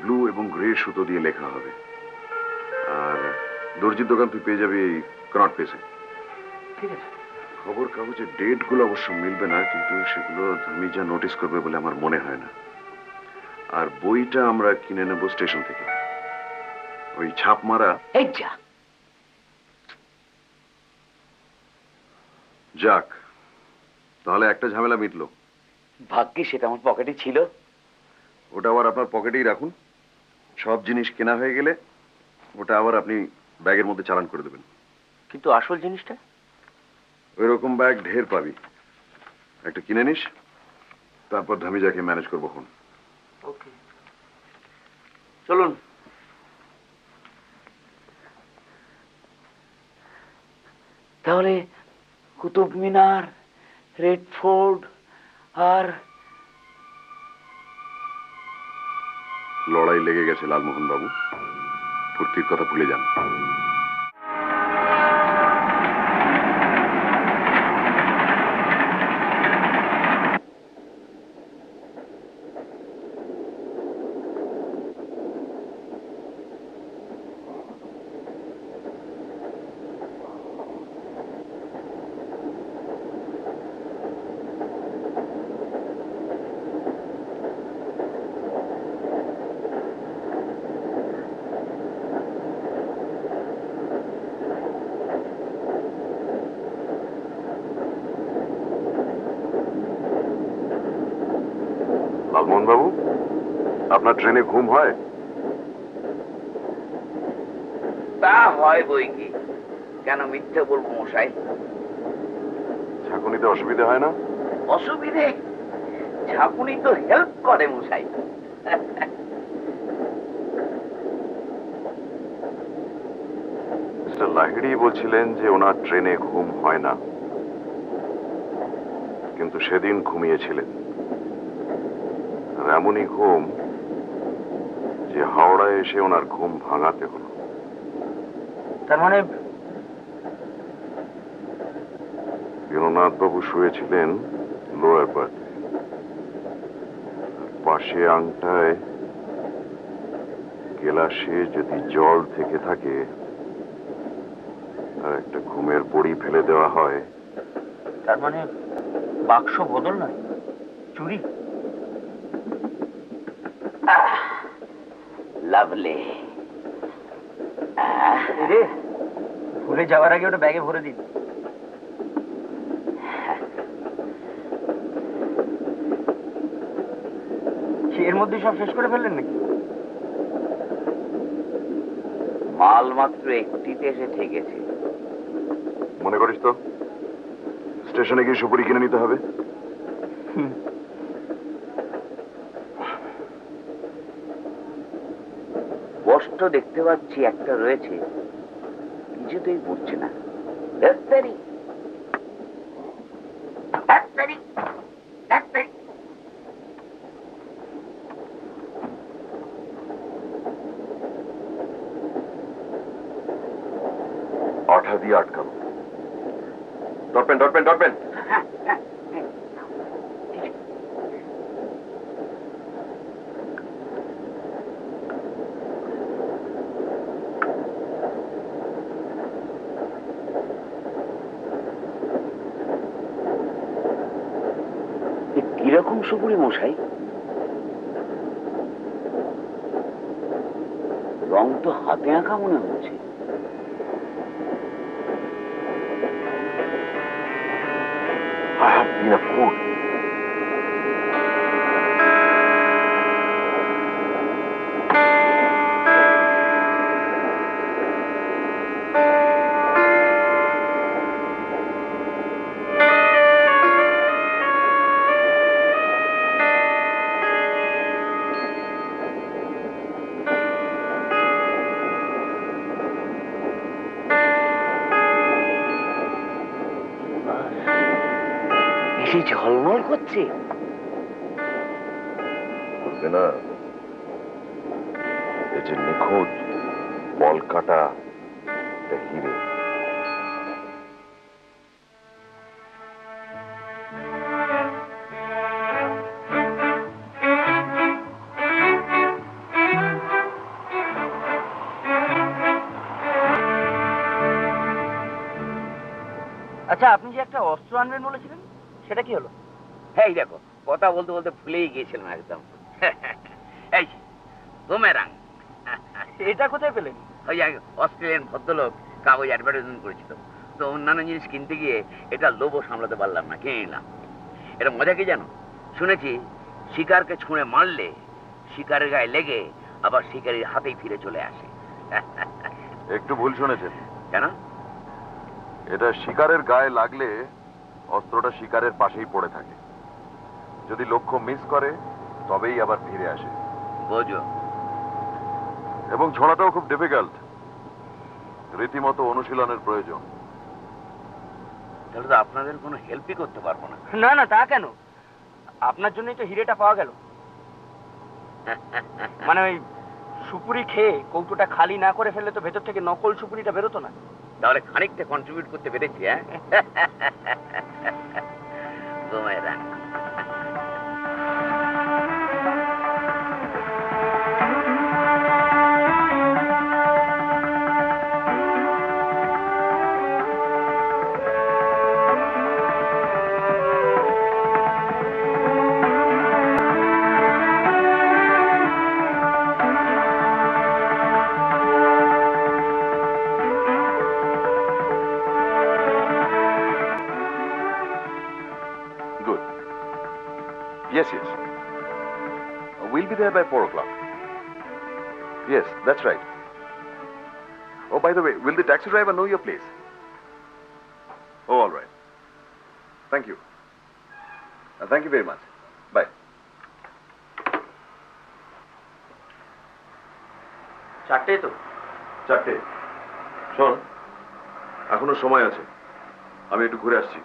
ব্লু এবং গ্রে সুতো দিয়ে লেখা হবে, আর দর্জির দোকান তুই পেয়ে যাবি এই কনট প্লেসে। ঠিক আছে। খবর কাগজের ডেটগুলো অবশ্য মিলবে না, কিন্তু সেগুলো তুমি যা নোটিস করবে বলে আমার মনে হয় না। আর বইটা আমরা কিনে নেব স্টেশন থেকে, ওই ছাপ মারা। এই যা, যাক, তাহলে একটা ঝামেলা মিটলো। ভাগ্যি সেটা আমার পকেটে ছিল। ওটা আবার আপনার পকেটেই রাখুন। সব জিনিস কেনা হয়ে গেলে ওটা আবার আপনি ব্যাগের মধ্যে চালান করে দেবেন। কিন্তু আসল জিনিসটা? ওই রকম ব্যাগ ঢের পাবি, একটা কিনে নিস, তারপর ধামিজাকে ম্যানেজ করবো। এখন ওকে, চলুন। তাহলে কুতুব মিনার, রেড ফোর্ট আর লড়াই লেগে গেছে লালমোহন বাবু, ফুর্তির কথা ভুলে যান। লালমোহন বাবু, আপনার ট্রেনে ঘুম হয়? তা হয় বই কি, কেন মিথ্যে বলবো মশাই? ঝাঁকুনিতে অসুবিধা হয় না? অসুবিধে? ঝাঁকুনি তো হেল্প করে মশাই। মিস্টার লাহিড়ী বলছিলেন যে ওনার ট্রেনে ঘুম হয় না, কিন্তু সেদিন ঘুমিয়েছিলেন। আর এমনই ঘুম যে হাওড়ায় এসে ওনার ঘুম ভাঙাতে হলো। তার মানে দীননাথ বাবু শুয়েছিলেন লোয়ার বার্থে, পাশে আংটায় গেলাসে যদি জল থেকে থাকে আর একটা ঘুমের বড়ি ফেলে দেওয়া হয়, তার মানে বাক্স বদল নয়, চুরি। লাভলি। রে, ভুলে যাওয়ার আগে ওটা ব্যাগে ভরে দিন। এর মধ্যে সব শেষ করে ফেললেন নাকি? মাল মাত্র একটিতে এসে ঠেকেছে। মনে করিস তো স্টেশনে গিয়ে সুপুরি কিনে নিতে হবে? স্পষ্ট দেখতে পাচ্ছি একটা রয়েছে, কিছুতেই বুঝছে না। ডাক্তারি, ডাক্তারি, ডাক্তারি। আঠা দিয়ে আটকানো। Dot pen, dot pen, dot pen. কিরকম সুপুরি মশাই? রং তো হাতে আঁকা মনে হচ্ছে। I have been a fool. এসে ঝলমল করছে। বলবে না এই যে নিখোঁজ বল কাটা হিরে। আচ্ছা, আপনি যে একটা অস্ত্র আনবেন বলেছিলেন, সেটা কি হলো? এই দেখো, কথা বলতে বলতে ভুলেই গিয়েছিলাম একদম। এই বুমেরাং। এটা কোথায় পেলেন? ওই এক অস্ট্রেলিয়ান ভদ্রলোক কাগজ অ্যাডভার্টাইজমেন্ট করেছিল, তো অন্যান্য জিনিস কিনতে গিয়ে এটা লোভও সামলাতে পারলাম না, কিনে নিলাম। এটা মজা কি জানো? শুনেছি শিকারকে ছুঁড়ে মারলে শিকারের গায়ে লেগে আবার শিকারীর হাতেই ফিরে চলে আসে। একটু ভুল শুনেছেন। কেন? এটা শিকারের গায়ে লাগলে অস্ত্রটা শিকারের পাশেই পড়ে থাকে, যদি লক্ষ্য মিস করে তবেই আবার ফিরে আসে। বোঝো? এবং ছোড়াটাও খুব ডিফিকাল্ট, রীতিমতো অনুশীলনের প্রয়োজন। তাহলে তো আপনাদের কোনো হেল্পই করতে পারবো না। না না, তা কেন? আপনার জন্যই তো হিরেটা পাওয়া গেল। মানে ওই সুপুরি খেয়ে কৌটোটা খালি না করে ফেললে তো ভেতর থেকে নকল সুপুরিটা বেরোতো না। তাহলে খানিকটা কন্ট্রিবিউট করতে পেরেছি। হ্যাঁ, boomerang. Good. Yes, yes. We'll be there by 4 o'clock. Yes, that's right. Oh, by the way, will the taxi driver know your place? Oh, all right. Thank you. Thank you very much. Bye. চারটেই তো? 4টে। শোন, এখনো সময় আছে, আমি একটু ঘুরে আসছি,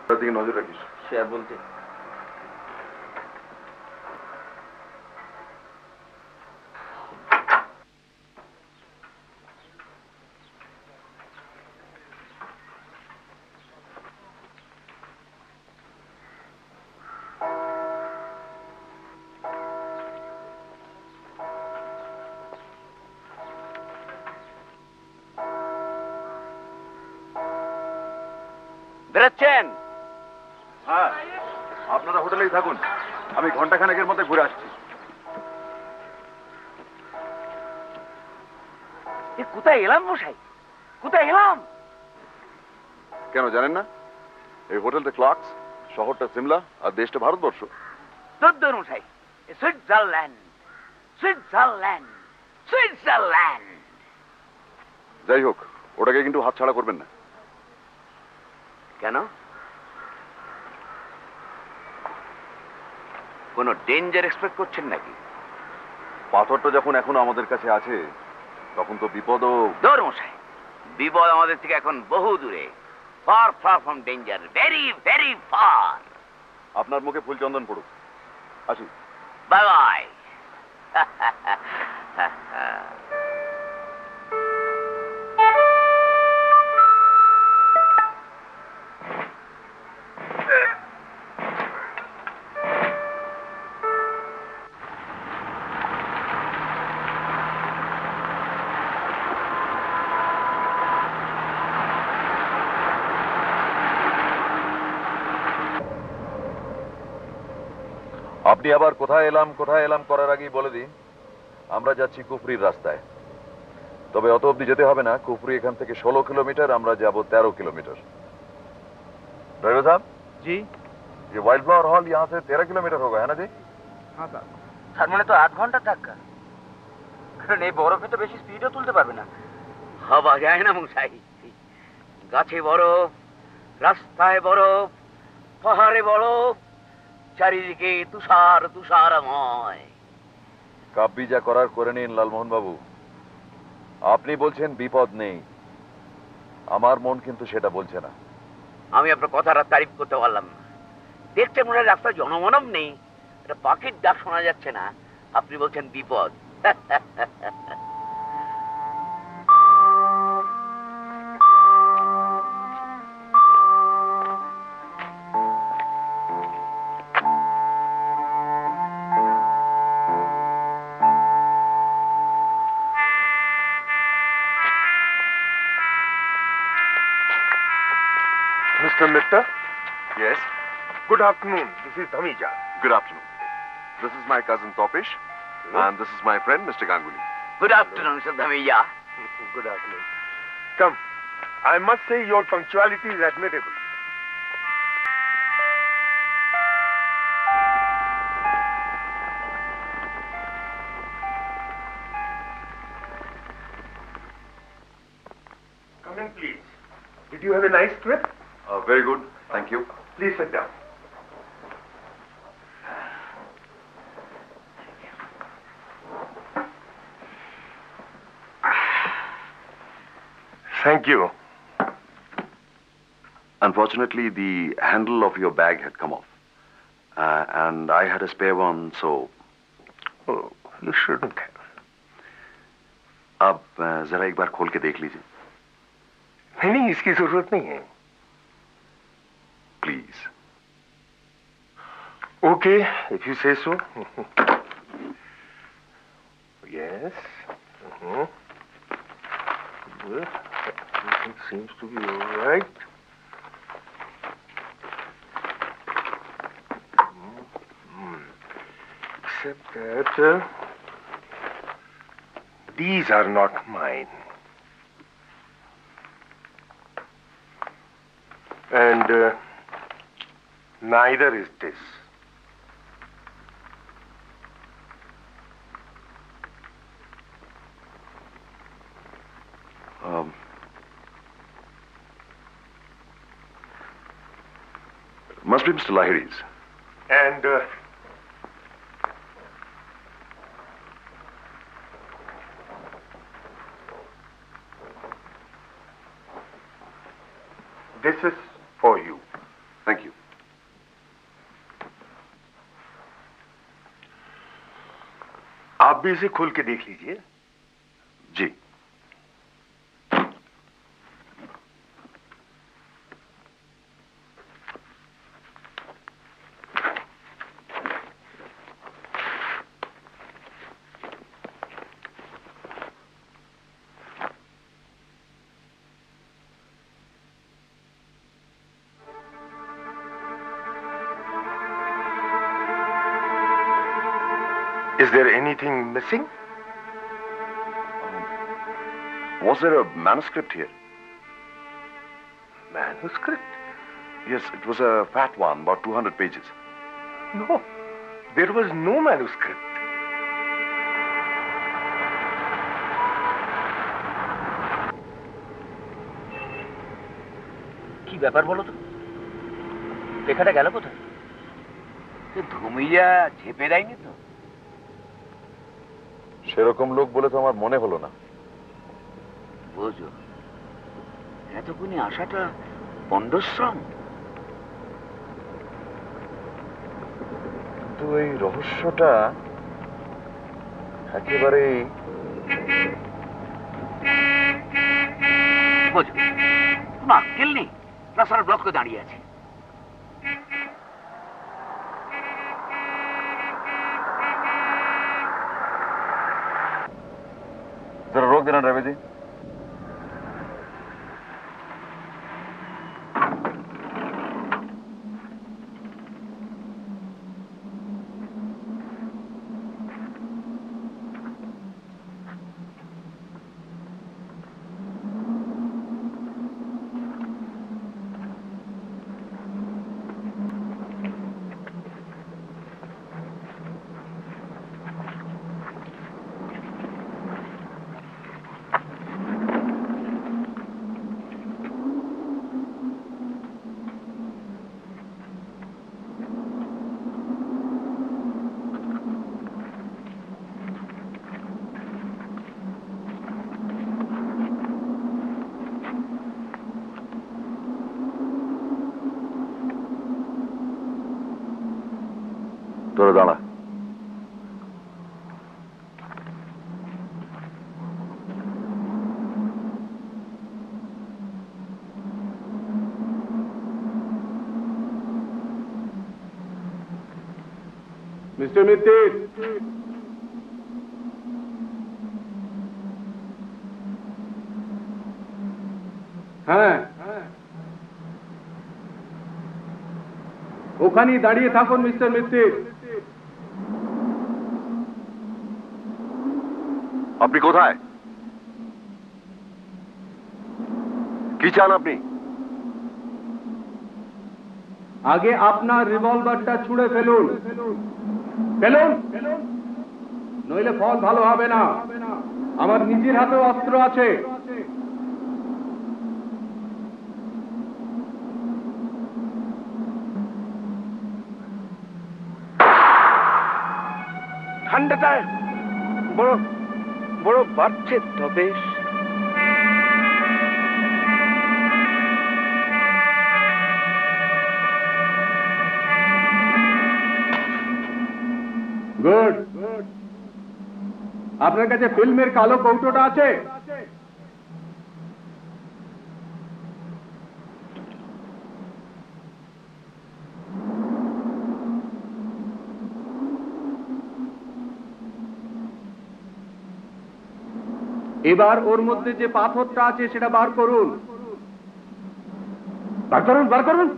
তার দিকে নজর রাখিস। সে আর বলতে। বেরোচ্ছেন? হ্যাঁ, আপনারা হোটেলেই থাকুন, আমি ঘন্টাখানেকের মধ্যে ঘুরে আসছি। কোথায় এলাম মশাই, কোথায় এলাম? কেন জানেন না? এই হোটেলটা ক্লার্কস, শহরটা সিমলা, আর দেশটা ভারতবর্ষ। দদ্দর মশাই, সুইজারল্যান্ড, সুইজারল্যান্ড, সুইজারল্যান্ড। যাই হোক, ওটাকে কিন্তু হাতছাড়া করবেন না। কেন? কোনো ডেঞ্জার এক্সপেক্ট করছেন নাকি? পাথরটা যখন এখনো আমাদের কাছে আছে, তখন তো বিপদও। দৌড় মশাই, বিপদ আমাদের থেকে এখন বহু দূরে, far far from danger, very very far. আপনার মুখে ফুলচন্দন পড়ুক। আসি। Bye bye. আপনি আবার কোথায় এলাম করার আগেই বলে দিন, আমরা যাচ্ছি কুফরির রাস্তায়। তবে অত অব্দি যেতে হবে না, কুফরি এখান থেকে 16 কিলোমিটার, আমরা যাব 13 किलोमीटर। ड्राइवर साहब জি। ये वाइल्ड फ्लावर हॉल यहाँ से 13 किलोमीटर होगा, है ना जी? হ্যাঁ স্যার। তার মানে তো 8 ঘন্টা ধাক্কা, কারণ এই বরফে তো বেশি স্পিডও তুলতে পারবে না। ভাবা যায় না মশাই, গাছে বরফ, রাস্তায় বরফ, পাহাড়ে বরফ, চারিদিকে তুষার তুষারময়। কাব্যি যা করার করে নিন লালমোহন বাবু। আপনি বলছেন বিপদ নেই, আমার মন কিন্তু সেটা বলছে না। আমি আপনার কথাটা তারিফ করতে পারলাম না। দেখতে মনে হয় রাস্তায় জনমানব নেই, একটা পাখির ডাক শোনা যাচ্ছে না, আপনি বলছেন বিপদ। Mr. Mitta. Yes. Good afternoon. This is Dhamija. Good afternoon. This is my cousin Topish, and this is my friend Mr. Ganguly. Good afternoon, Mr. Dhamija. Good afternoon. Come. I must say your punctuality is admirable. Come in, please. Did you have a nice trip? Very good. Thank you. Please sit down. Thank you. Unfortunately, the handle of your bag had come off. And I had a spare one, so... Oh, you shouldn't have. आप जरा एक बार खोल के देख लीजिए. नहीं, इसकी जरूरत नहीं है. Please. Okay, if you say so. Yes. Well, everything seems to be all right. Except that these are not mine. And neither is this. Must be Mr. Lahiri's. And this is for you. Thank you. आप भी इसे खोल के देख लीजिए. जी. Is there anything missing? Was there a manuscript here? Manuscript? Yes, it was a fat one, about 200 pages. No, there was no manuscript. কি ব্যাপার বলো তো? লেখাটা গেল কোথায়? ধুমিয়া ঝেপে দেয়নি তো? সেরকম লোক বলে তো আমার মনে হলো না. বুঝো, এতক্ষণে আসাটা পণ্ডশ্রম. কিন্তু এই রহস্যটা একেবারেই... বুঝো, কোনো আক্কেল নেই, রাস্তার ব্লক করে দাঁড়িয়ে আছে. जरा रोक देना ड्राइवर जी. তোরা দাঁড়া. Mr. Mitir. হ্যাঁ, ওখানেই দাঁড়িয়ে থাকুন মিস্টার মিত্তির। আপনি কোথায়? কি চান আপনি? আগে আপনার রিভলভারটা ছুঁড়ে ফেলুন, ফেলুন, নইলে ফল ভালো হবে না। আমার নিজের হাতেও অস্ত্র আছে। ঠান্ডাটা বড় বড় বাড়ছে তবে। গুড। আপনার কাছে ফিল্মের কালো কৌটোটা আছে? এবার ওর মধ্যে যে পাথরটা আছে সেটা বার করুন, বার করুন, বার করুন।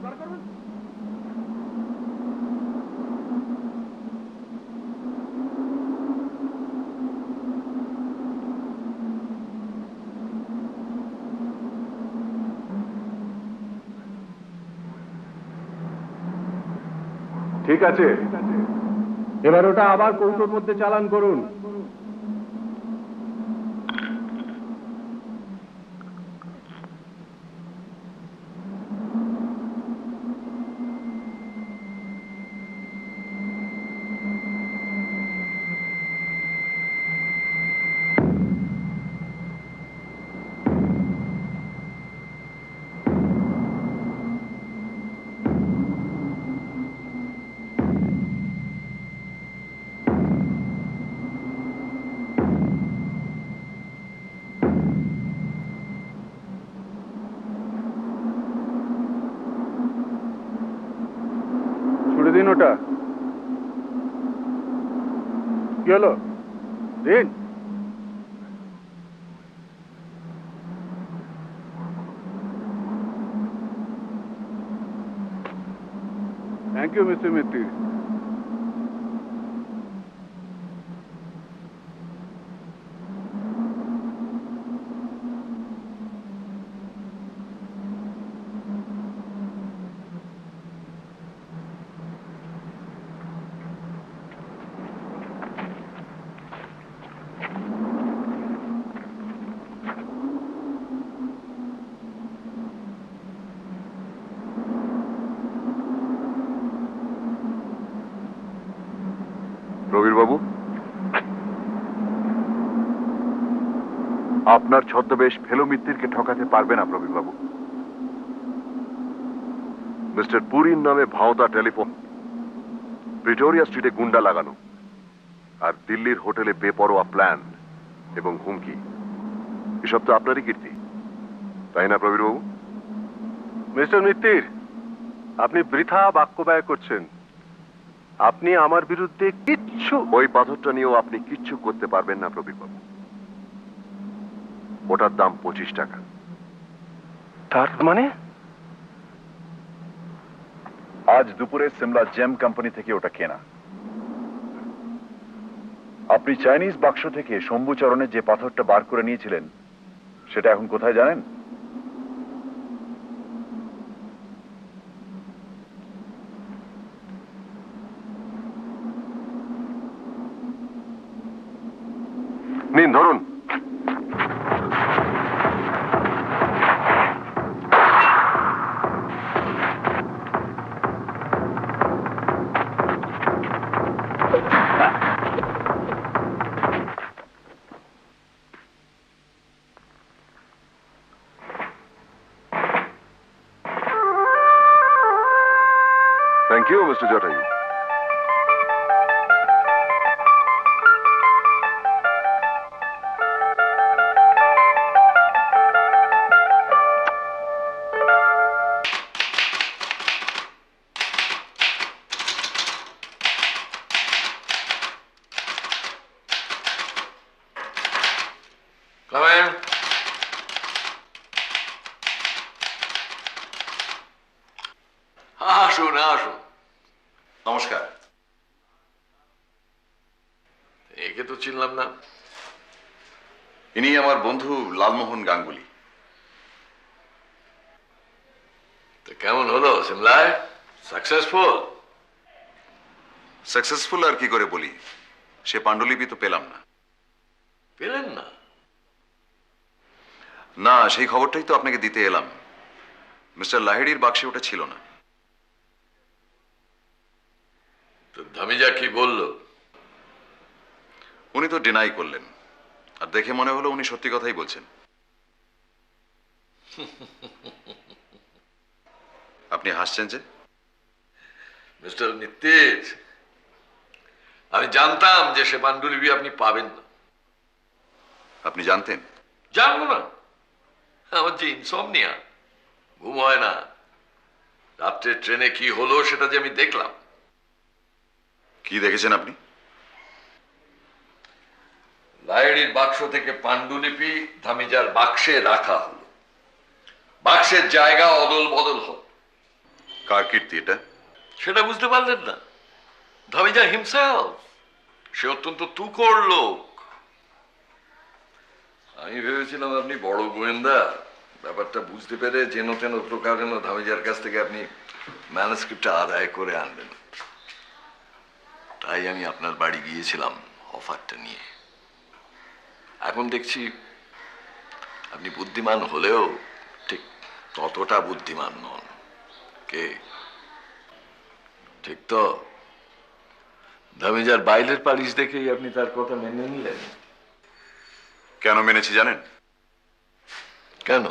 ঠিক আছে, এবার ওটা আবার কৌটোর মধ্যে চালান করুন। ছুড়ে দিন ওটা। কি হলো? দিন। Thank you mister Mitter. Prabir বাবু, আপনার ছদ্মবেশ ফেলো মিত্তিরকে ঠকাতে পারবে না প্রবীর বাবু। মিস্টার পুরীর নামে ভাওতা টেলিফোন, প্রিটোরিয়া স্ট্রিটে গুন্ডা লাগানো, আর দিল্লির হোটেলে বেপরোয়া প্ল্যান এবং হুমকি, এসব তো আপনারই কীর্তি, তাই না প্রবীর বাবু? মিস্টার মিত্তির, আপনি বৃথা বাক্য ব্যয় করছেন। আপনি আমার বিরুদ্ধে কিচ্ছু। ওই পাথরটা নিয়েও আপনি কিচ্ছু করতে পারবেন না প্রবীর বাবু। ওটার দাম 25 টাকা। তার মানে? আজ দুপুরে সিমলা জেম কোম্পানি থেকে ওটা কেনা। আপনি চাইনিজ বাক্স থেকে শম্ভুচরণে যে পাথরটা বার করে নিয়েছিলেন সেটা এখন কোথায় জানেন? নিন, ধরুন। Thank you, Mr. Jatayu. Come in. আসুন আসুন, নমস্কার। একে তো চিনলাম না। ইনি আমার বন্ধু লালমোহন গাঙ্গুলি। তো কেমন হলো সিমলায়? সাকসেসফুল? সাকসেসফুল আর কি করে বলি, সে পাণ্ডুলিপি তো পেলাম না। পেলেন না? না, সেই খবরটাই তো আপনাকে দিতে এলাম। মিস্টার লাহিড়ির বাক্সে ওটা ছিল না। তো ধামিজা কি বললো? উনি তো ডিনাই করলেন, আর দেখে মনে হলো উনি সত্যি কথাই বলছেন। আপনি হাসছেন যে? মিস্টার মিত্তির, আমি জানতাম যে সে পাণ্ডুলিপি আপনি পাবেন না। আপনি জানতেন? জানবো না? আমার যে ইনসমনিয়া, ঘুম হয় না। রাত্রে ট্রেনে কি হলো সেটা যে আমি দেখলাম। কি দেখেছেন আপনি? লাহিড়ির বাক্স থেকে পাণ্ডুলিপি ধামিজার বাক্সে রাখা হলো। বাক্সের জায়গা অদল বদল হল। কার কীর্তি এটা? সেটা বুঝতে পারলেন না? ধামিজা হিমসেলফ। সে অত্যন্ত তুখোড় লোক। আমি ভেবেছিলাম আপনি বড় গোয়েন্দা, ব্যাপারটা বুঝতে পেরে যেন তেন প্রকারেণ ধামিজার কাছ থেকে আপনি ম্যানুস্ক্রিপ্টটা আদায় করে আনবেন। তাই আমি আপনার বাড়ি গিয়েছিলাম অফারটা নিয়ে। এখন দেখছি আপনি বুদ্ধিমান হলেও ঠিক ততটা বুদ্ধিমান নন। কে? ঠিক তো? ধামিজার বাইরের পালিশ দেখেই আপনি তার কথা মেনে নিলেন। কেন মেনেছি জানেন? কেন?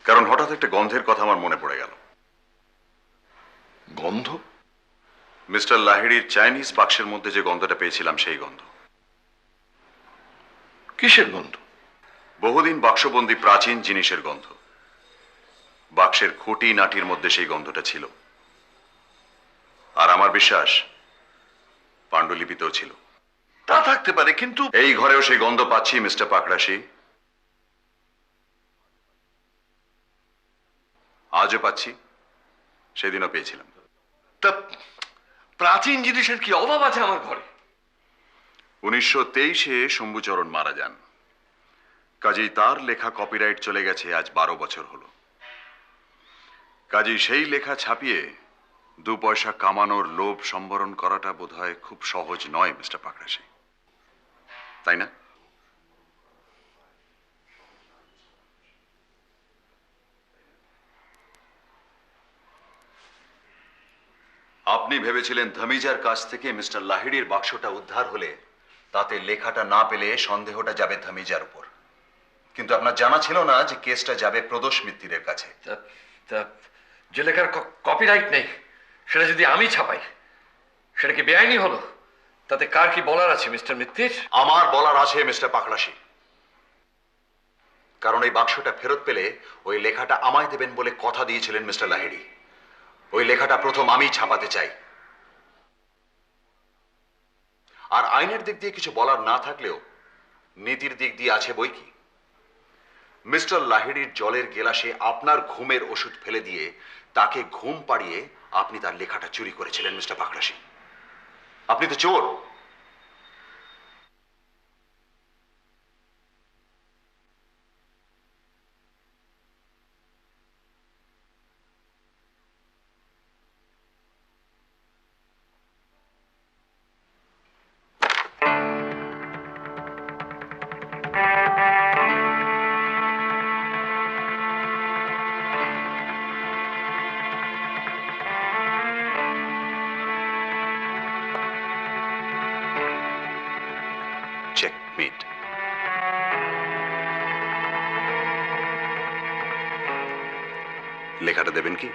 কারণ হঠাৎ একটা গন্ধের কথা আমার মনে পড়ে গেল। গন্ধ? মিস্টার লাহিড়ির চাইনিজ বাক্সের মধ্যে যে গন্ধটা পেয়েছিলাম সেই গন্ধ। কিসের গন্ধ? বহুদিন বাক্সবন্দি প্রাচীন জিনিসের গন্ধ। বাক্সের খুঁটি নাটির মধ্যে সেই গন্ধটা ছিল। আর আমার বিশ্বাস পাণ্ডুলিপিতেও ছিল। তা থাকতে পারে, কিন্তু এই ঘরেও সেই গন্ধ পাচ্ছি মিস্টার পাকড়াশি। আজও পাচ্ছি, সেদিনও পেয়েছিলাম। তা প্রাচীন জিনিসের কি অভাব আছে আমার ঘরে? 1923-এ শম্ভুচরণ মারা যান। কাজেই তার লেখা কপিরাইট চলে গেছে আজ 12 বছর হলো। কাজেই সেই লেখা ছাপিয়ে 2 পয়সা কামানোর লোভ সম্বরণ করাটা বোধহয় খুব সহজ নয় মিস্টার পাকড়াশি, তাই না? আপনি ভেবেছিলেন ধামিজার কাছ থেকে মিস্টার লাহিড়ির বাক্সটা উদ্ধার হলে তাতে লেখাটা না পেলে সন্দেহটা যাবে ধামিজার উপর। কিন্তু আপনার জানা ছিল না যে কেসটা যাবে প্রদোষ মিত্তিরের কাছে। যে লেখার কপিরাইট নেই সেটা যদি আমি ছাপাই, সেটা কি বেআইনি হলো? তাতে কার কি বলার আছে মিস্টার মিত্তির? আমার বলার আছে মিস্টার পাকড়াশি। কারণ এই বাক্সটা ফেরত পেলে ওই লেখাটা আমায় দেবেন বলে কথা দিয়েছিলেন মিস্টার লাহিড়ি। ওই লেখাটা প্রথম আমিই ছাপাতে চাই। আর আইনের দিক দিয়ে কিছু বলার না থাকলেও নীতির দিক দিয়ে আছে বই কি। মিস্টার লাহিড়ির জলের গেলাসে আপনার ঘুমের ওষুধ ফেলে দিয়ে তাকে ঘুম পাড়িয়ে আপনি তার লেখাটা চুরি করেছিলেন মিস্টার পাকড়াশি। আপনি তো চোর। চেকমেট। লেখাটা দেবেন কি?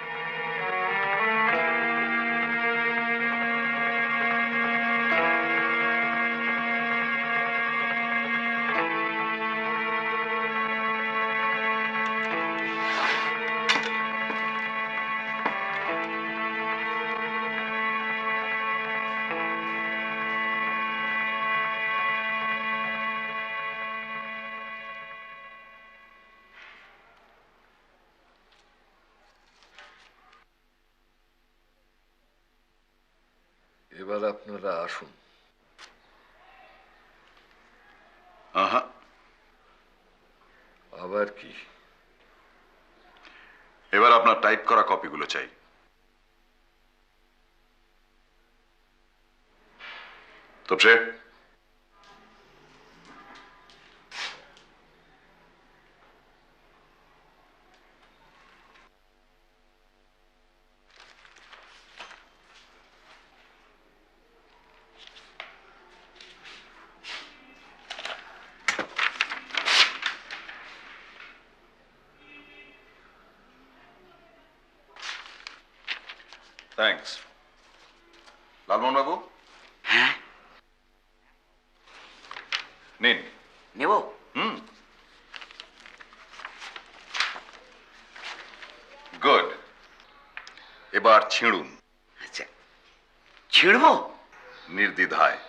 এবার আপনারা আসুন। আহা, আবার কি? এবার আপনার টাইপ করা কপিগুলো চাই। তোপসে, থ্যাঙ্কস। লালমোহন বাবু, হ্যাঁ, নিন। নেব? গুড। এবার ছিঁড়ুন আচ্ছা, ছিড়বো? নির্দ্বিধায়।